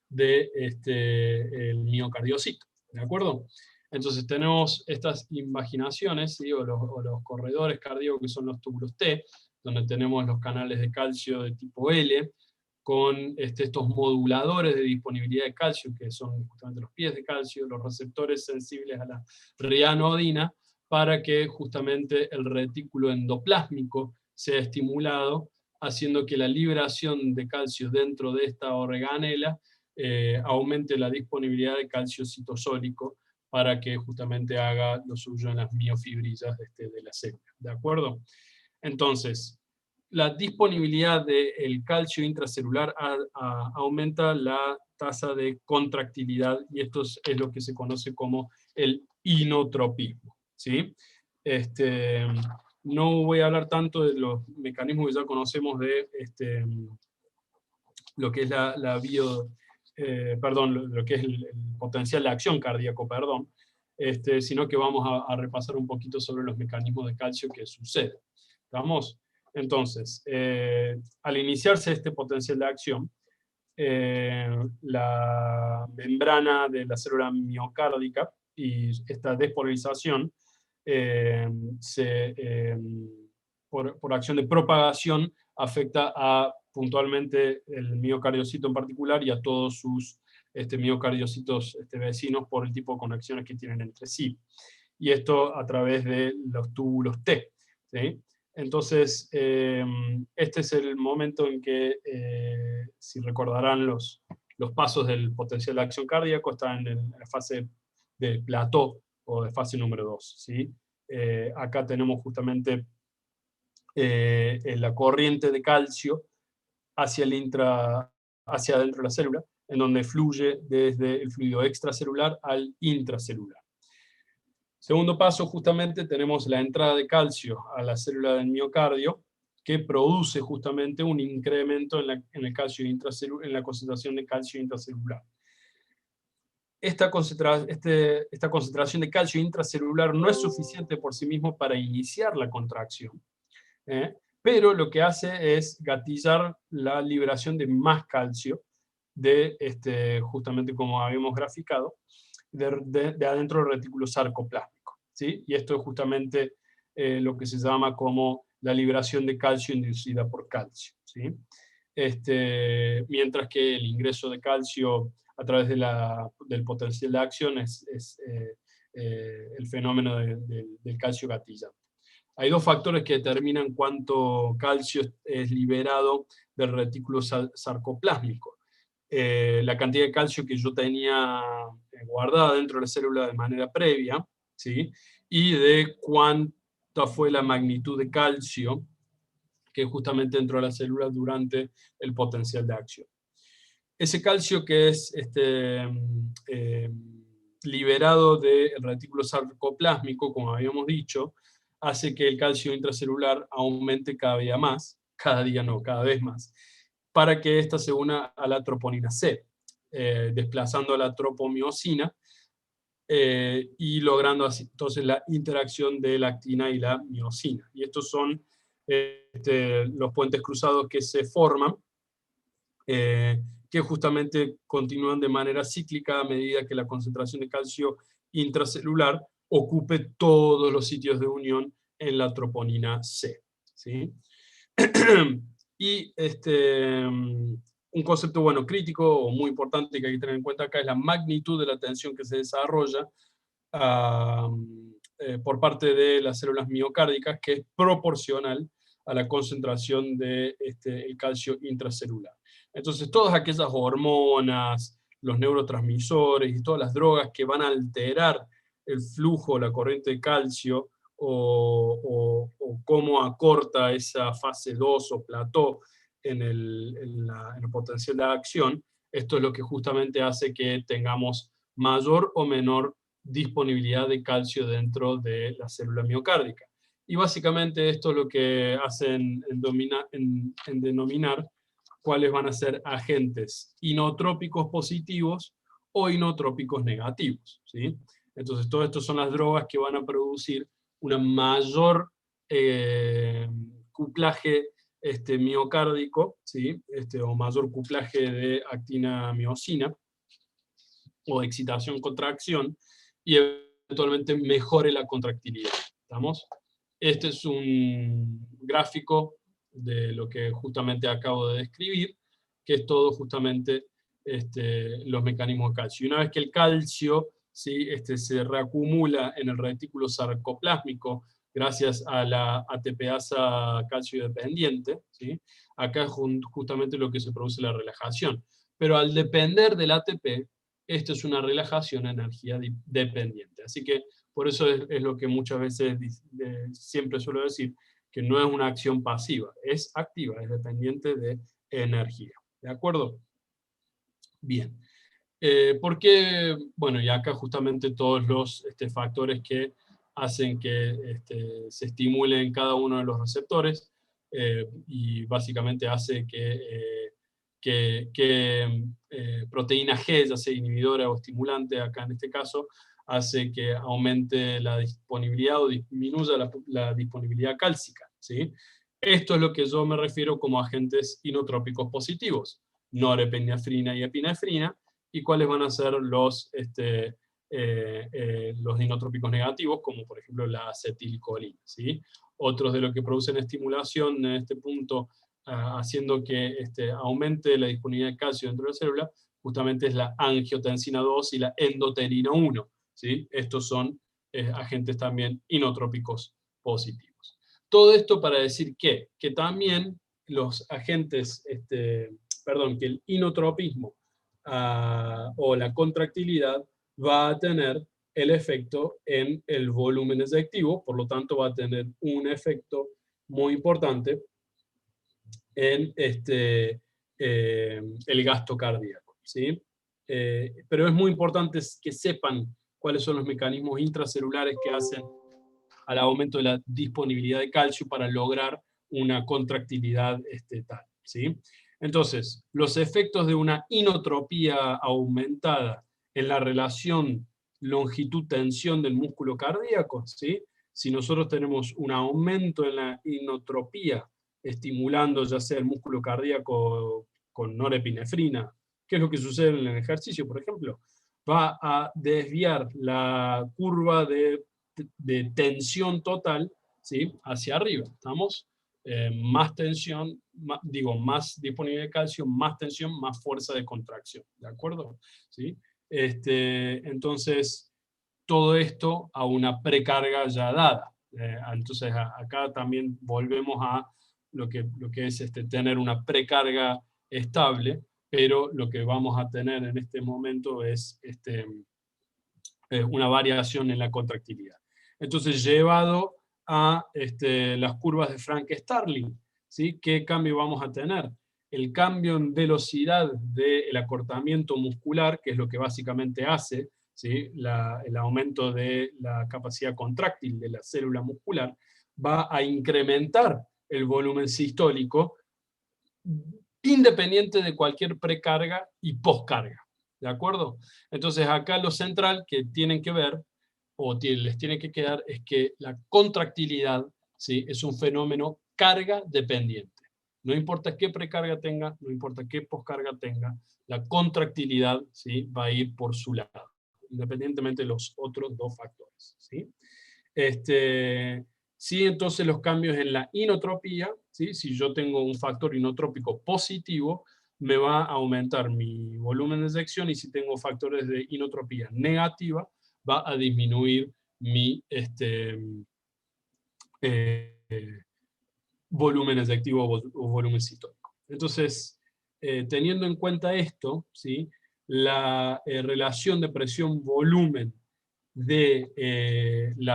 de el miocardiocito. ¿De acuerdo? Entonces tenemos estas invaginaciones, ¿sí? o los corredores cardíacos, que son los túbulos T, donde tenemos los canales de calcio de tipo L, con estos moduladores de disponibilidad de calcio, que son justamente los pies de calcio, los receptores sensibles a la rianodina, para que justamente el retículo endoplásmico sea estimulado, haciendo que la liberación de calcio dentro de esta organela aumente la disponibilidad de calcio citosólico, para que justamente haga lo suyo en las miofibrillas de la célula. ¿De acuerdo? Entonces, la disponibilidad del calcio intracelular aumenta la tasa de contractilidad, y esto es lo que se conoce como el inotropismo, ¿sí? No voy a hablar tanto de los mecanismos que ya conocemos de lo que es lo que es el potencial de acción cardíaco, sino que vamos a repasar un poquito sobre los mecanismos de calcio que suceden. ¿Estamos? Entonces, al iniciarse este potencial de acción, la membrana de la célula miocárdica y esta despolarización por acción de propagación afecta a puntualmente el miocardiocito en particular y a todos sus miocardiocitos vecinos, por el tipo de conexiones que tienen entre sí. Y esto a través de los túbulos T, ¿sí? Entonces, este es el momento en que, si recordarán los pasos del potencial de acción cardíaco, están en la fase de plató o de fase número 2, ¿sí? Acá tenemos justamente la corriente de calcio hacia adentro de la célula, en donde fluye desde el fluido extracelular al intracelular. Segundo paso, justamente tenemos la entrada de calcio a la célula del miocardio, que produce justamente un incremento en la concentración de calcio intracelular. Esta concentración de calcio intracelular no es suficiente por sí mismo para iniciar la contracción, pero lo que hace es gatillar la liberación de más calcio, justamente como habíamos graficado, de adentro del retículo sarcoplásmico, ¿sí? Y esto es justamente lo que se llama como la liberación de calcio inducida por calcio, ¿sí? Mientras que el ingreso de calcio a través del potencial de acción es el fenómeno del calcio gatillante. Hay dos factores que determinan cuánto calcio es liberado del retículo sarcoplásmico. La cantidad de calcio que yo tenía guardada dentro de la célula de manera previa, ¿sí? Y de cuánta fue la magnitud de calcio que justamente entró a la célula durante el potencial de acción. Ese calcio que es liberado del retículo sarcoplásmico, como habíamos dicho, hace que el calcio intracelular aumente cada día más, cada vez más, para que ésta se una a la troponina C, desplazando a la tropomiosina, y logrando así entonces la interacción de la actina y la miosina. Y estos son los puentes cruzados que se forman, que justamente continúan de manera cíclica a medida que la concentración de calcio intracelular ocupe todos los sitios de unión en la troponina C, ¿sí? Y un concepto, bueno, crítico o muy importante que hay que tener en cuenta acá es la magnitud de la tensión que se desarrolla por parte de las células miocárdicas, que es proporcional a la concentración de el calcio intracelular. Entonces, todas aquellas hormonas, los neurotransmisores y todas las drogas que van a alterar el flujo, la corriente de calcio, o cómo acorta esa fase 2 o plató en el potencial de acción, esto es lo que justamente hace que tengamos mayor o menor disponibilidad de calcio dentro de la célula miocárdica. Y básicamente esto es lo que hacen en denominar cuáles van a ser agentes inotrópicos positivos o inotrópicos negativos, ¿sí? Entonces, todo esto son las drogas que van a producir una mayor cuplaje miocárdico, ¿sí? O mayor cuplaje de actina-miosina, o excitación-contracción, y eventualmente mejore la contractilidad. ¿Estamos? Este es un gráfico de lo que justamente acabo de describir, que es todo justamente los mecanismos de calcio. Y una vez que el calcio, ¿sí? Se reacumula en el retículo sarcoplásmico gracias a la ATPasa calcio dependiente, ¿sí? Acá es justamente lo que se produce la relajación. Pero al depender del ATP, esto es una relajación a energía dependiente. Así que por eso es lo que muchas veces siempre suelo decir, que no es una acción pasiva, es activa, es dependiente de energía. ¿De acuerdo? Bien. ¿Por qué? Bueno, y acá justamente todos los factores que hacen que se estimulen cada uno de los receptores, y básicamente hace que proteína G, ya sea inhibidora o estimulante, acá en este caso, hace que aumente la disponibilidad o disminuya la disponibilidad cálcica, ¿sí? Esto es lo que yo me refiero como agentes inotrópicos positivos, norepinefrina y epinefrina. ¿Y cuáles van a ser los inotrópicos negativos? Como por ejemplo la acetilcolina, ¿sí? Otros de los que producen estimulación en este punto, haciendo que aumente la disponibilidad de calcio dentro de la célula, justamente es la angiotensina 2 y la endoterina 1, ¿sí? Estos son agentes también inotrópicos positivos. Todo esto para decir que también los agentes, que el inotropismo o la contractilidad va a tener el efecto en el volumen efectivo, por lo tanto va a tener un efecto muy importante en el gasto cardíaco, ¿sí? Pero es muy importante que sepan cuáles son los mecanismos intracelulares que hacen al aumento de la disponibilidad de calcio para lograr una contractilidad tal, ¿sí? Entonces, los efectos de una inotropía aumentada en la relación longitud-tensión del músculo cardíaco, ¿sí? Si nosotros tenemos un aumento en la inotropía, estimulando ya sea el músculo cardíaco con norepinefrina, ¿qué es lo que sucede en el ejercicio, por ejemplo? Va a desviar la curva de tensión total, ¿sí? Hacia arriba, ¿estamos? Más tensión, más disponibilidad de calcio, más tensión, más fuerza de contracción, ¿de acuerdo? ¿Sí? Entonces, todo esto a una precarga ya dada. Entonces, acá también volvemos a lo que es tener una precarga estable, pero lo que vamos a tener en este momento es una variación en la contractilidad. Entonces, llevado a las curvas de Frank-Starling, ¿sí? ¿Qué cambio vamos a tener? El cambio en velocidad del acortamiento muscular, que es lo que básicamente hace, ¿sí? El aumento de la capacidad contráctil de la célula muscular, va a incrementar el volumen sistólico independiente de cualquier precarga y poscarga. ¿De acuerdo? Entonces acá lo central que tienen que ver, o les tiene que quedar, es que la contractilidad, ¿sí?, es un fenómeno carga dependiente. No importa qué precarga tenga, no importa qué poscarga tenga, la contractilidad, ¿sí?, va a ir por su lado, independientemente de los otros dos factores, ¿sí? Sí, entonces los cambios en la inotropía, ¿sí?, si yo tengo un factor inotrópico positivo, me va a aumentar mi volumen de eyección, y si tengo factores de inotropía negativa, va a disminuir mi volumen eyectivo o volumen sistólico. Entonces, teniendo en cuenta esto, ¿sí?, la relación de presión-volumen del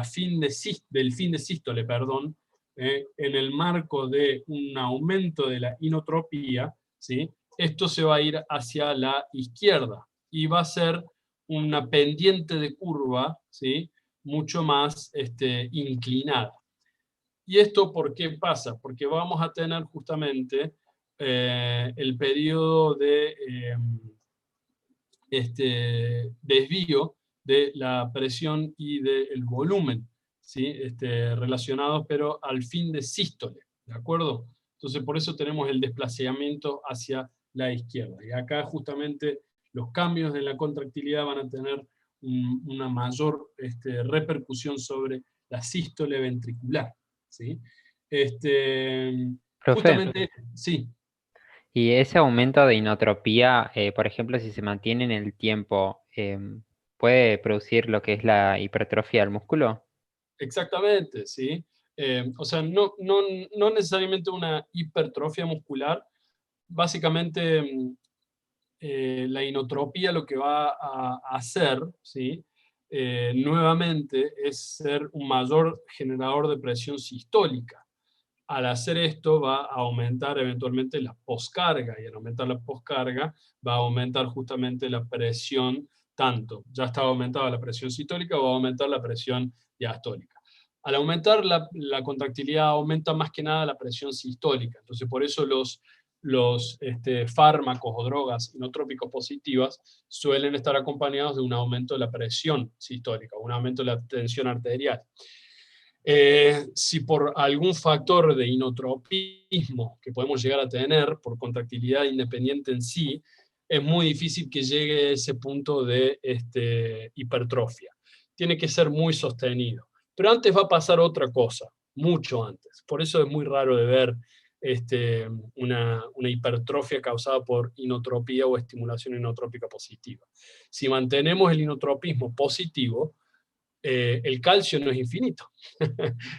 fin de sístole, perdón, en el marco de un aumento de la inotropía, ¿sí?, esto se va a ir hacia la izquierda, y va a ser una pendiente de curva, ¿sí?, mucho más inclinada. ¿Y esto por qué pasa? Porque vamos a tener justamente el periodo de desvío de la presión y del volumen, ¿sí?, relacionados, pero al fin de sístole, ¿de acuerdo? Entonces por eso tenemos el desplazamiento hacia la izquierda. Y acá justamente los cambios de la contractilidad van a tener una mayor repercusión sobre la sístole ventricular, ¿sí? Profe, Justamente, sí. y ese aumento de inotropía, por ejemplo, si se mantiene en el tiempo, ¿puede producir lo que es la hipertrofia del músculo? Exactamente, ¿sí? O sea, no necesariamente una hipertrofia muscular. Básicamente, la inotropía lo que va a hacer, ¿sí?, nuevamente, es ser un mayor generador de presión sistólica. Al hacer esto va a aumentar eventualmente la poscarga, y al aumentar la poscarga va a aumentar justamente la presión, tanto, ya estaba aumentada la presión sistólica, va a aumentar la presión diastólica. Al aumentar la contractilidad, aumenta más que nada la presión sistólica. Entonces por eso los fármacos o drogas inotrópicos positivas suelen estar acompañados de un aumento de la presión sistólica, un aumento de la tensión arterial. Si por algún factor de inotropismo que podemos llegar a tener, por contractilidad independiente en sí, es muy difícil que llegue a ese punto de hipertrofia. Tiene que ser muy sostenido. Pero antes va a pasar otra cosa, mucho antes. Por eso es muy raro de ver una hipertrofia causada por inotropía o estimulación inotrópica positiva. Si mantenemos el inotropismo positivo, el calcio no es infinito.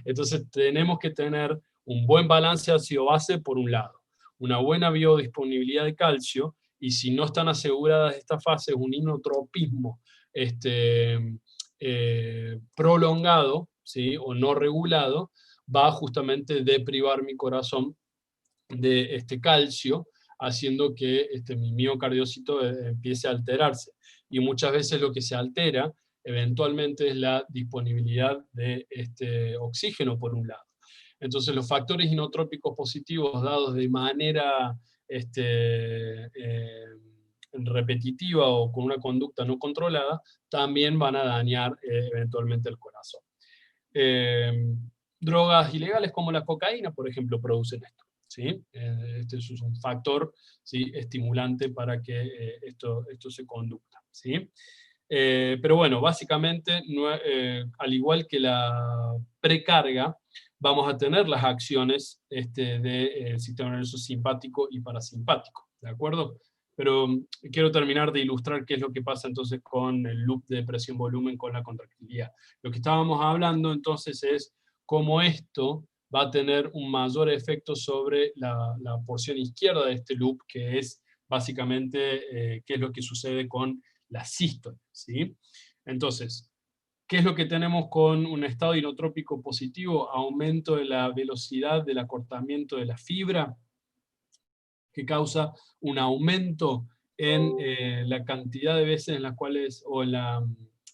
Entonces tenemos que tener un buen balance ácido-base por un lado, una buena biodisponibilidad de calcio, y si no están aseguradas estas fases, un inotropismo prolongado, ¿sí?, o no regulado, va justamente de privar mi corazón de este calcio, haciendo que mi miocardiocito empiece a alterarse. Y muchas veces lo que se altera eventualmente es la disponibilidad de oxígeno por un lado. Entonces los factores inotrópicos positivos dados de manera repetitiva o con una conducta no controlada, también van a dañar eventualmente el corazón. Drogas ilegales como la cocaína, por ejemplo, producen esto, ¿sí? Este es un factor, ¿sí?, estimulante para que esto se conduzca, ¿sí? Pero bueno, básicamente, al igual que la precarga, vamos a tener las acciones del sistema nervioso simpático y parasimpático, ¿de acuerdo? Pero quiero terminar de ilustrar qué es lo que pasa entonces con el loop de presión-volumen con la contractilidad. Lo que estábamos hablando entonces es cómo esto va a tener un mayor efecto sobre la porción izquierda de este loop, que es básicamente qué es lo que sucede con la sístole, ¿sí? Entonces, ¿qué es lo que tenemos con un estado inotrópico positivo? Aumento de la velocidad del acortamiento de la fibra, que causa un aumento en la cantidad de veces en las cuales, o en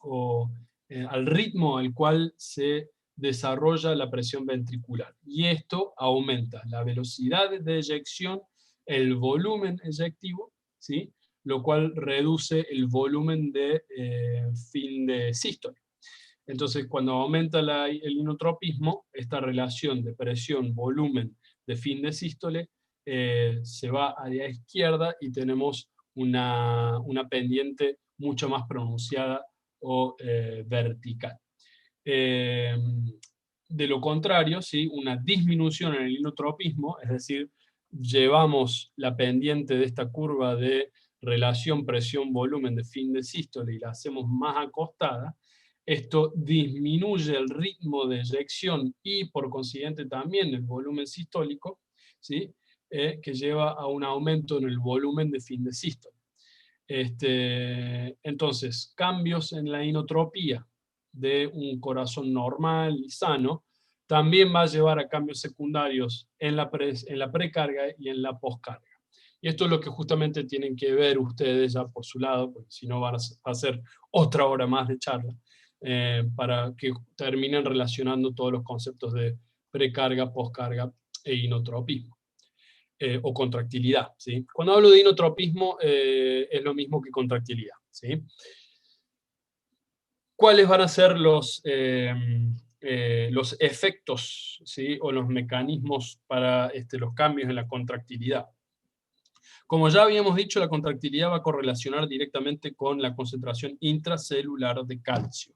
al ritmo al cual se desarrolla la presión ventricular. Y esto aumenta la velocidad de eyección, el volumen eyectivo, ¿sí? Lo cual reduce el volumen de fin de sístole. Entonces, cuando aumenta el inotropismo, esta relación de presión-volumen de fin de sístole se va a la izquierda y tenemos una pendiente mucho más pronunciada o vertical. De lo contrario, ¿sí? Una disminución en el inotropismo, es decir, llevamos la pendiente de esta curva de relación presión-volumen de fin de sístole y la hacemos más acostada, esto disminuye el ritmo de eyección y por consiguiente también el volumen sistólico, ¿sí? Que lleva a un aumento en el volumen de fin de sístole. Entonces, cambios en la inotropía de un corazón normal y sano, también va a llevar a cambios secundarios en la precarga y en la poscarga. Y esto es lo que justamente tienen que ver ustedes ya por su lado, porque si no van a hacer otra hora más de charla, para que terminen relacionando todos los conceptos de precarga, poscarga e inotropismo. O contractilidad, ¿sí? Cuando hablo de inotropismo es lo mismo que contractilidad, ¿sí? ¿Cuáles van a ser los efectos, ¿sí? O los mecanismos para los cambios en la contractilidad? Como ya habíamos dicho, la contractilidad va a correlacionar directamente con la concentración intracelular de calcio,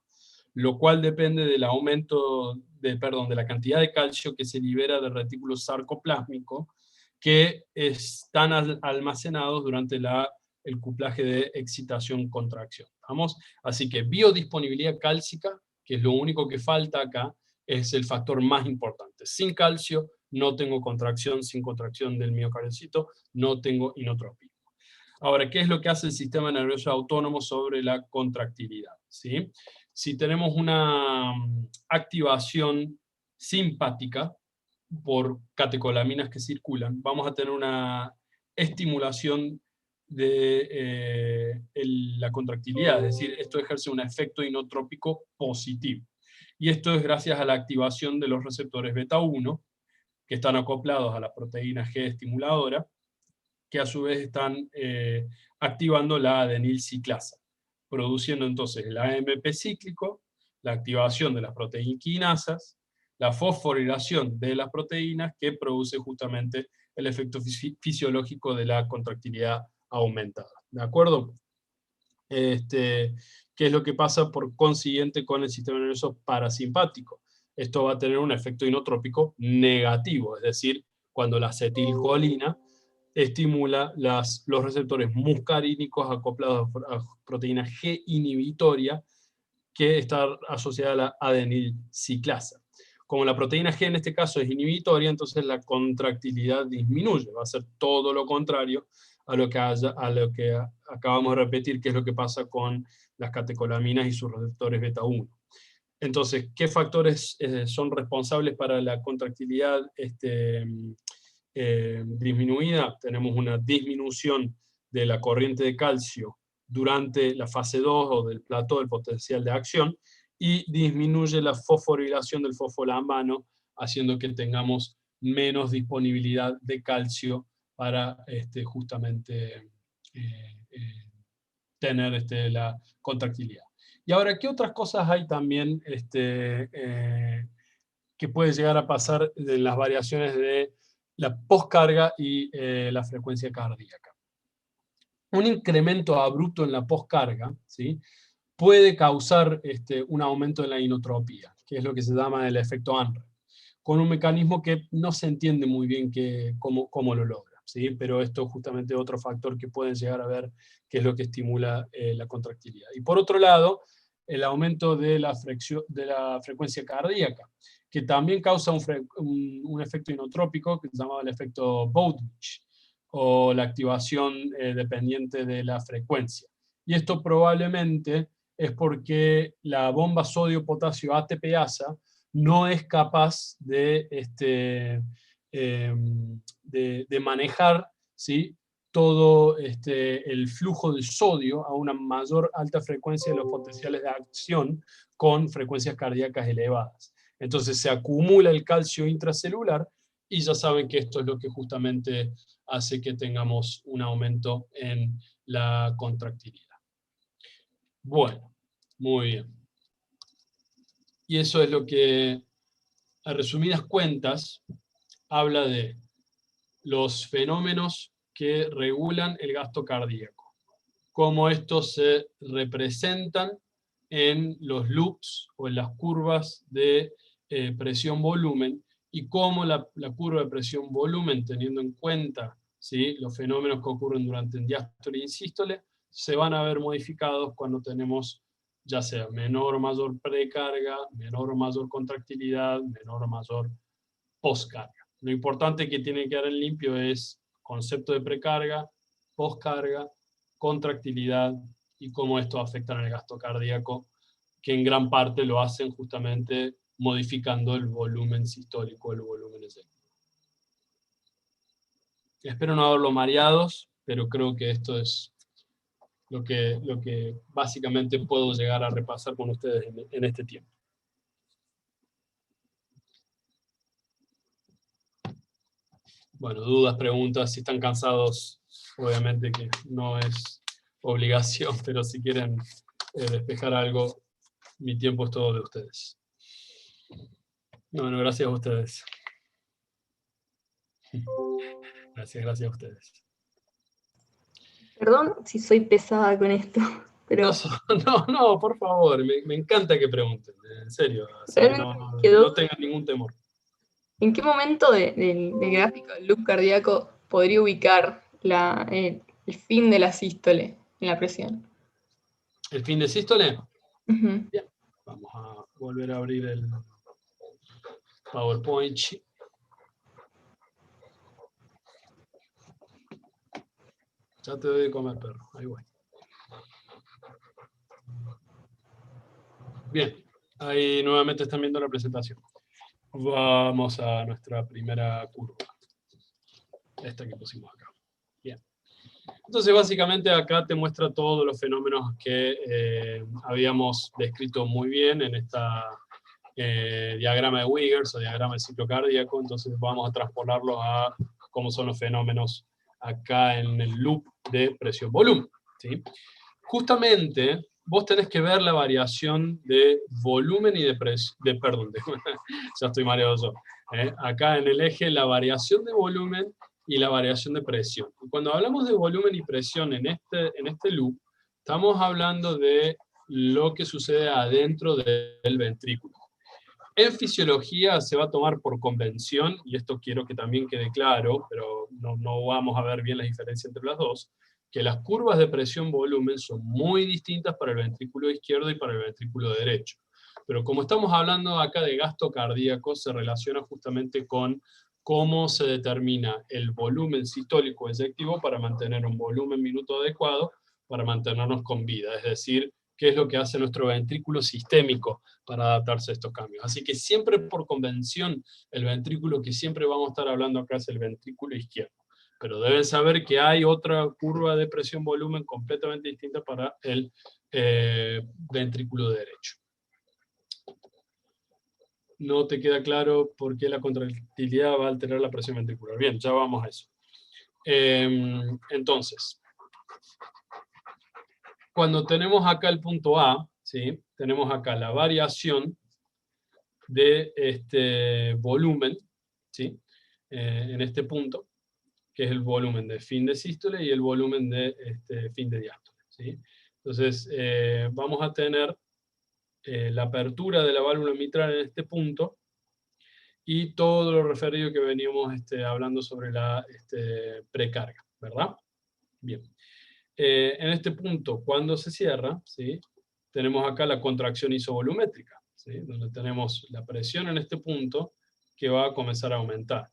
lo cual depende del aumento de la cantidad de calcio que se libera del retículo sarcoplásmico, que están almacenados durante el cuplaje de excitación-contracción. ¿Vamos? Así que biodisponibilidad cálcica, que es lo único que falta acá, es el factor más importante. Sin calcio no tengo contracción, sin contracción del miocardiocito no tengo inotropismo. Ahora, ¿qué es lo que hace el sistema nervioso autónomo sobre la contractilidad? ¿Sí? Si tenemos una activación simpática por catecolaminas que circulan, vamos a tener una estimulación de la contractilidad, es decir, esto ejerce un efecto inotrópico positivo. Y esto es gracias a la activación de los receptores beta 1, que están acoplados a la proteína G estimuladora, que a su vez están activando la adenilciclasa, produciendo entonces el AMP cíclico, la activación de las proteínquinasas, la fosforilación de las proteínas que produce justamente el efecto fisiológico de la contractilidad aumentada. ¿De acuerdo? ¿Qué es lo que pasa por consiguiente con el sistema nervioso parasimpático? Esto va a tener un efecto inotrópico negativo, es decir, cuando la acetilcolina estimula los receptores muscarínicos acoplados a proteína G inhibitoria que está asociada a la adenilciclasa. Como la proteína G en este caso es inhibitoria, entonces la contractilidad disminuye, va a ser todo lo contrario a lo que acabamos de repetir, que es lo que pasa con las catecolaminas y sus receptores beta 1. Entonces, ¿qué factores son responsables para la contractilidad disminuida? Tenemos una disminución de la corriente de calcio durante la fase 2 o del plató del potencial de acción, y disminuye la fosforilación del fosfolambano, haciendo que tengamos menos disponibilidad de calcio para justamente tener la contractilidad. Y ahora, ¿qué otras cosas hay también que puede llegar a pasar de las variaciones de la poscarga y la frecuencia cardíaca? Un incremento abrupto en la poscarga, ¿sí?, puede causar un aumento en la inotropía, que es lo que se llama el efecto ANRE, con un mecanismo que no se entiende muy bien cómo lo logra, ¿sí? Pero esto es justamente otro factor que pueden llegar a ver que es lo que estimula la contractilidad. Y por otro lado, el aumento de la frecuencia cardíaca, que también causa un efecto inotrópico que se llama el efecto Bowditch, o la activación dependiente de la frecuencia. Y esto probablemente es porque la bomba sodio-potasio ATPasa no es capaz de manejar, ¿sí?, todo el flujo de sodio a una mayor alta frecuencia de los potenciales de acción con frecuencias cardíacas elevadas. Entonces se acumula el calcio intracelular y ya saben que esto es lo que justamente hace que tengamos un aumento en la contractilidad. Bueno, muy bien. Y eso es lo que, a resumidas cuentas, habla de los fenómenos que regulan el gasto cardíaco, cómo estos se representan en los loops o en las curvas de presión-volumen, y cómo la curva de presión-volumen, teniendo en cuenta, ¿sí?, los fenómenos que ocurren durante el diástole y sístole, se van a ver modificados cuando tenemos ya sea menor o mayor precarga, menor o mayor contractilidad, menor o mayor postcarga. Lo importante que tiene que quedar en limpio es concepto de precarga, postcarga, contractilidad y cómo esto afecta en el gasto cardíaco, que en gran parte lo hacen justamente modificando el volumen sistólico, el volumen eyectivo. Espero no haberlo mareados, pero creo que esto es lo que básicamente puedo llegar a repasar con ustedes en este tiempo. Bueno, dudas, preguntas, si están cansados, obviamente que no es obligación, pero si quieren despejar algo, mi tiempo es todo de ustedes. Bueno, gracias a ustedes. Gracias a ustedes. Perdón si soy pesada con esto, pero No, por favor, me encanta que pregunten, en serio, así que no tengan ningún temor. ¿en qué momento del gráfico del loop cardíaco podría ubicar el fin de la sístole en la presión? ¿El fin de sístole? Uh-huh. Bien, vamos a volver a abrir el PowerPoint. Ya te doy de comer, perro. Ahí voy. Bien, ahí nuevamente están viendo la presentación. Vamos a nuestra primera curva. Esta que pusimos acá. Bien. Entonces, básicamente acá te muestra todos los fenómenos que habíamos descrito muy bien en esta diagrama de Wiggers o diagrama de ciclo cardíaco. Entonces vamos a transponerlo a cómo son los fenómenos acá en el loop de presión-volumen, ¿sí? Justamente, vos tenés que ver la variación de volumen y de presión, ya estoy mareado yo. Acá en el eje, la variación de volumen y la variación de presión. Y cuando hablamos de volumen y presión en este loop, estamos hablando de lo que sucede adentro del ventrículo. En fisiología se va a tomar por convención, y esto quiero que también quede claro, pero no vamos a ver bien la diferencia entre las dos, que las curvas de presión-volumen son muy distintas para el ventrículo izquierdo y para el ventrículo derecho. Pero como estamos hablando acá de gasto cardíaco, se relaciona justamente con cómo se determina el volumen sistólico eyectivo para mantener un volumen minuto adecuado, para mantenernos con vida, es decir, qué es lo que hace nuestro ventrículo sistémico para adaptarse a estos cambios. Así que siempre por convención, el ventrículo que siempre vamos a estar hablando acá es el ventrículo izquierdo. Pero deben saber que hay otra curva de presión-volumen completamente distinta para el ventrículo derecho. No te queda claro por qué la contractilidad va a alterar la presión ventricular. Bien, ya vamos a eso. Entonces, cuando tenemos acá el punto A, ¿sí?, tenemos acá la variación de este volumen, ¿sí?, en este punto, que es el volumen de fin de sístole y el volumen de fin de diástole, ¿sí? Entonces, vamos a tener la apertura de la válvula mitral en este punto y todo lo referido que veníamos hablando sobre la precarga, ¿verdad? Bien. En este punto, cuando se cierra, ¿sí?, tenemos acá la contracción isovolumétrica, ¿sí?, donde tenemos la presión en este punto que va a comenzar a aumentar.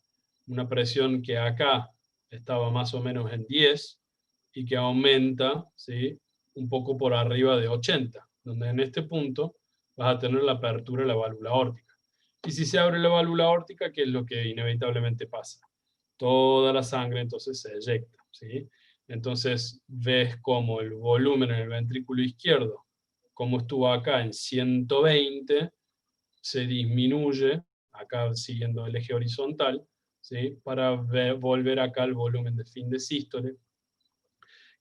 Una presión que acá estaba más o menos en 10 y que aumenta, ¿sí?, un poco por arriba de 80, donde en este punto vas a tener la apertura de la válvula aórtica. Y si se abre la válvula aórtica, ¿qué es lo que inevitablemente pasa? Toda la sangre entonces se eyecta, ¿sí? Entonces ves como el volumen en el ventrículo izquierdo, como estuvo acá en 120, se disminuye, acá siguiendo el eje horizontal, ¿sí? Para volver acá al volumen de fin de sístole,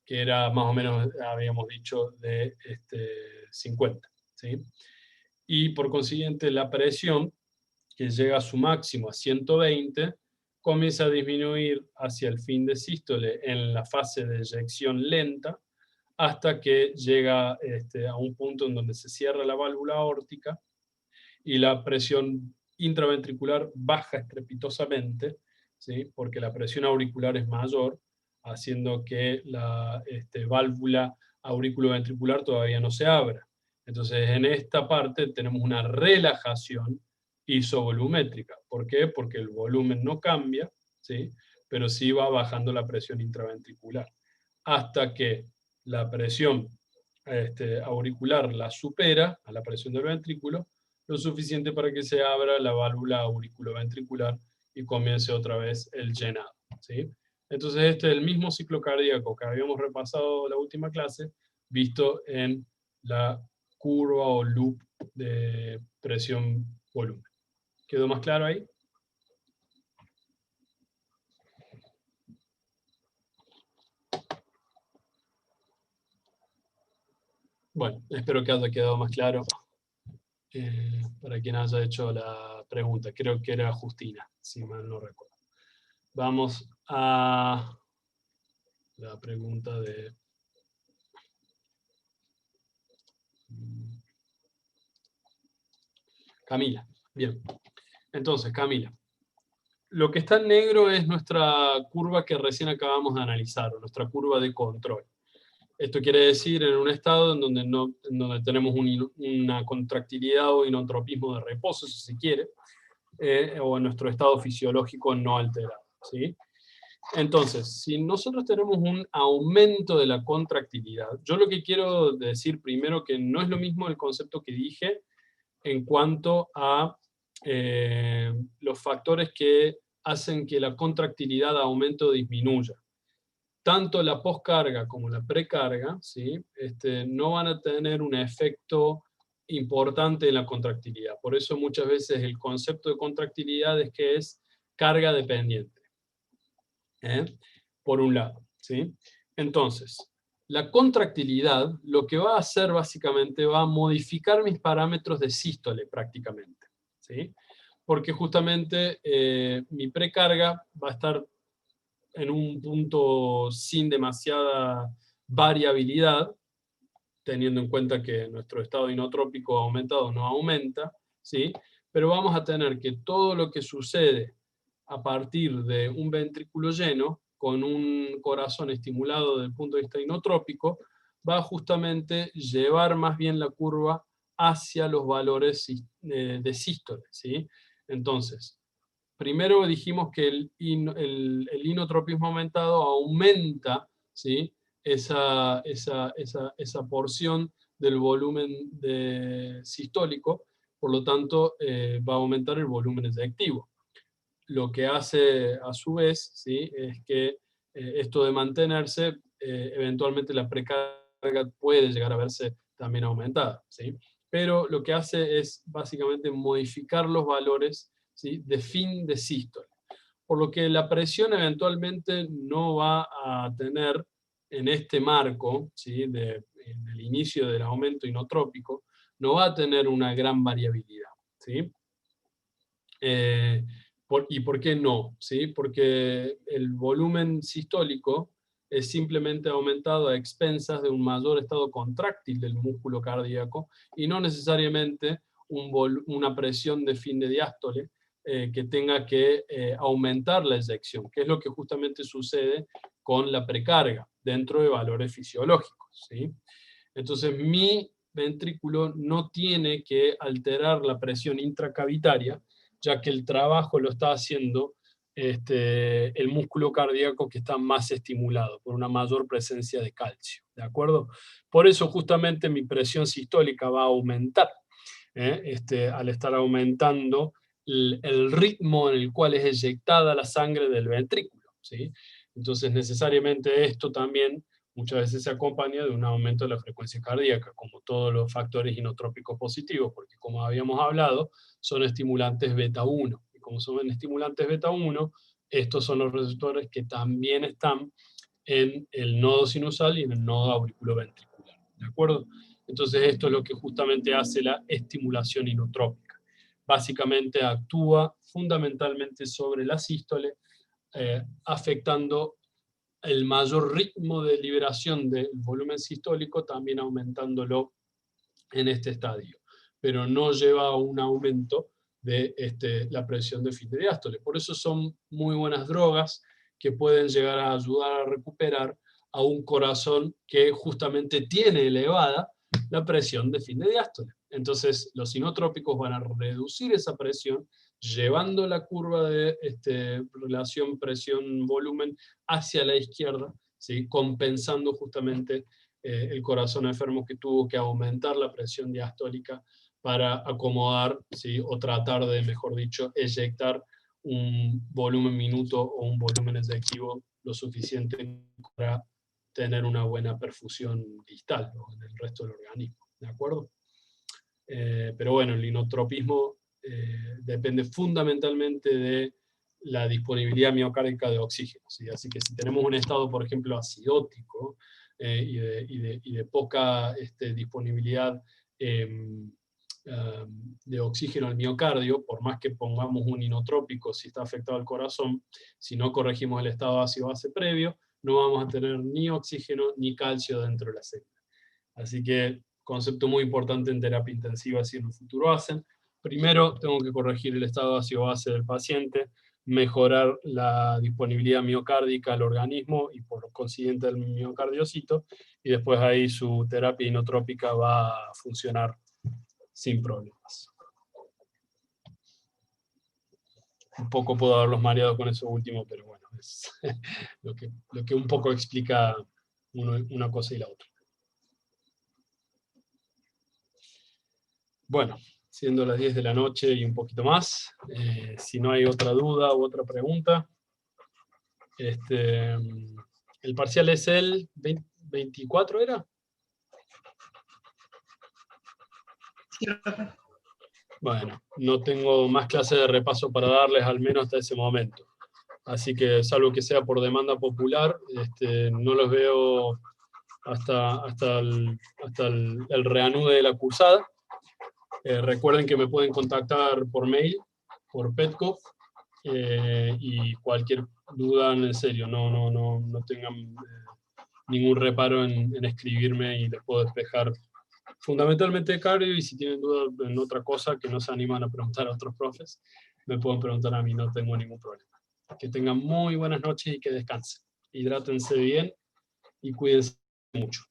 que era más o menos, habíamos dicho, de 50. ¿Sí? Y por consiguiente la presión, que llega a su máximo a 120, comienza a disminuir hacia el fin de sístole en la fase de eyección lenta, hasta que llega a un punto en donde se cierra la válvula aórtica y la presión intraventricular baja estrepitosamente, ¿sí? Porque la presión auricular es mayor, haciendo que la válvula auriculoventricular todavía no se abra. Entonces en esta parte tenemos una relajación isovolumétrica. ¿Por qué? Porque el volumen no cambia, ¿sí? Pero sí va bajando la presión intraventricular, hasta que la presión auricular la supera a la presión del ventrículo, lo suficiente para que se abra la válvula auriculoventricular y comience otra vez el llenado, ¿sí? Entonces este es el mismo ciclo cardíaco que habíamos repasado la última clase, visto en la curva o loop de presión-volumen. ¿Quedó más claro ahí? Bueno, espero que haya quedado más claro. Para quien haya hecho la pregunta, creo que era Justina, si mal no recuerdo. Vamos a la pregunta de... Camila. Bien. Entonces, Camila, lo que está en negro es nuestra curva que recién acabamos de analizar, nuestra curva de control. Esto quiere decir en un estado en donde tenemos una contractilidad o inotropismo de reposo, si se quiere, o en nuestro estado fisiológico no alterado, ¿sí? Entonces, si nosotros tenemos un aumento de la contractilidad, yo lo que quiero decir primero que no es lo mismo el concepto que dije en cuanto a los factores que hacen que la contractilidad aumente o disminuya. Tanto la poscarga como la precarga, ¿sí? No van a tener un efecto importante en la contractilidad. Por eso muchas veces el concepto de contractilidad es que es carga dependiente. Por un lado, ¿sí? Entonces, la contractilidad lo que va a hacer básicamente va a modificar mis parámetros de sístole prácticamente, ¿sí? Porque justamente mi precarga va a estar en un punto sin demasiada variabilidad, teniendo en cuenta que nuestro estado inotrópico ha aumentado o no aumenta, ¿sí? Pero vamos a tener que todo lo que sucede a partir de un ventrículo lleno, con un corazón estimulado desde el punto de vista inotrópico, va a justamente llevar más bien la curva hacia los valores de sístole, ¿sí? Entonces, primero dijimos que el inotropismo aumentado aumenta, ¿sí? esa porción del volumen sistólico, por lo tanto va a aumentar el volumen eyectivo. Lo que hace a su vez, ¿sí? Es que esto de mantenerse, eventualmente la precarga puede llegar a verse también aumentada, ¿sí? Pero lo que hace es básicamente modificar los valores, ¿sí? De fin de sístole. Por lo que la presión eventualmente no va a tener en este marco, ¿sí? Del inicio del aumento inotrópico, no va a tener una gran variabilidad, ¿sí? ¿Y por qué no? ¿Sí? Porque el volumen sistólico es simplemente aumentado a expensas de un mayor estado contráctil del músculo cardíaco y no necesariamente una presión de fin de diástole que tenga que aumentar la eyección, que es lo que justamente sucede con la precarga dentro de valores fisiológicos, ¿sí? Entonces mi ventrículo no tiene que alterar la presión intracavitaria, ya que el trabajo lo está haciendo el músculo cardíaco que está más estimulado por una mayor presencia de calcio, ¿de acuerdo? Por eso justamente mi presión sistólica va a aumentar, al estar aumentando el ritmo en el cual es eyectada la sangre del ventrículo, ¿sí? Entonces necesariamente esto también muchas veces se acompaña de un aumento de la frecuencia cardíaca, como todos los factores inotrópicos positivos, porque como habíamos hablado, son estimulantes beta 1. Y como son estimulantes beta 1, estos son los receptores que también están en el nodo sinusal y en el nodo auriculoventricular. ¿De acuerdo? Entonces esto es lo que justamente hace la estimulación inotrópica. Básicamente actúa fundamentalmente sobre la sístole, afectando el mayor ritmo de liberación del volumen sistólico, también aumentándolo en este estadio, pero no lleva a un aumento de la presión de fin de diástole. Por eso son muy buenas drogas que pueden llegar a ayudar a recuperar a un corazón que justamente tiene elevada la presión de fin de diástole. Entonces los inotrópicos van a reducir esa presión, llevando la curva de relación presión-volumen hacia la izquierda, ¿sí? Compensando justamente el corazón enfermo que tuvo que aumentar la presión diastólica para acomodar, ¿sí? O tratar de, mejor dicho, eyectar un volumen minuto o un volumen eyectivo lo suficiente para tener una buena perfusión distal, ¿no? En el resto del organismo, ¿de acuerdo? Pero bueno, el inotropismo depende fundamentalmente de la disponibilidad miocárdica de oxígeno, ¿sí? Así que si tenemos un estado, por ejemplo, acidótico y de poca disponibilidad de oxígeno al miocardio, por más que pongamos un inotrópico si está afectado al corazón, si no corregimos el estado ácido-base previo, no vamos a tener ni oxígeno ni calcio dentro de la célula. Así que, concepto muy importante en terapia intensiva si en el futuro hacen. Primero, tengo que corregir el estado ácido-base del paciente, mejorar la disponibilidad miocárdica al organismo y por consiguiente el miocardiocito, y después ahí su terapia inotrópica va a funcionar sin problemas. Un poco puedo haberlos mareado con eso último, pero bueno, es lo que un poco explica una cosa y la otra. Bueno, siendo las 10 de la noche y un poquito más, si no hay otra duda u otra pregunta, el parcial es el 24, ¿era? Bueno, no tengo más clases de repaso para darles, al menos hasta ese momento. Así que, salvo que sea por demanda popular, no los veo hasta el reanude de la cursada. Recuerden que me pueden contactar por mail, por Petco, y cualquier duda, en serio, no tengan ningún reparo en escribirme y les puedo despejar fundamentalmente de cardio, y si tienen dudas en otra cosa que no se animan a preguntar a otros profes, me pueden preguntar a mí, no tengo ningún problema. Que tengan muy buenas noches y que descansen. Hidrátense bien y cuídense mucho.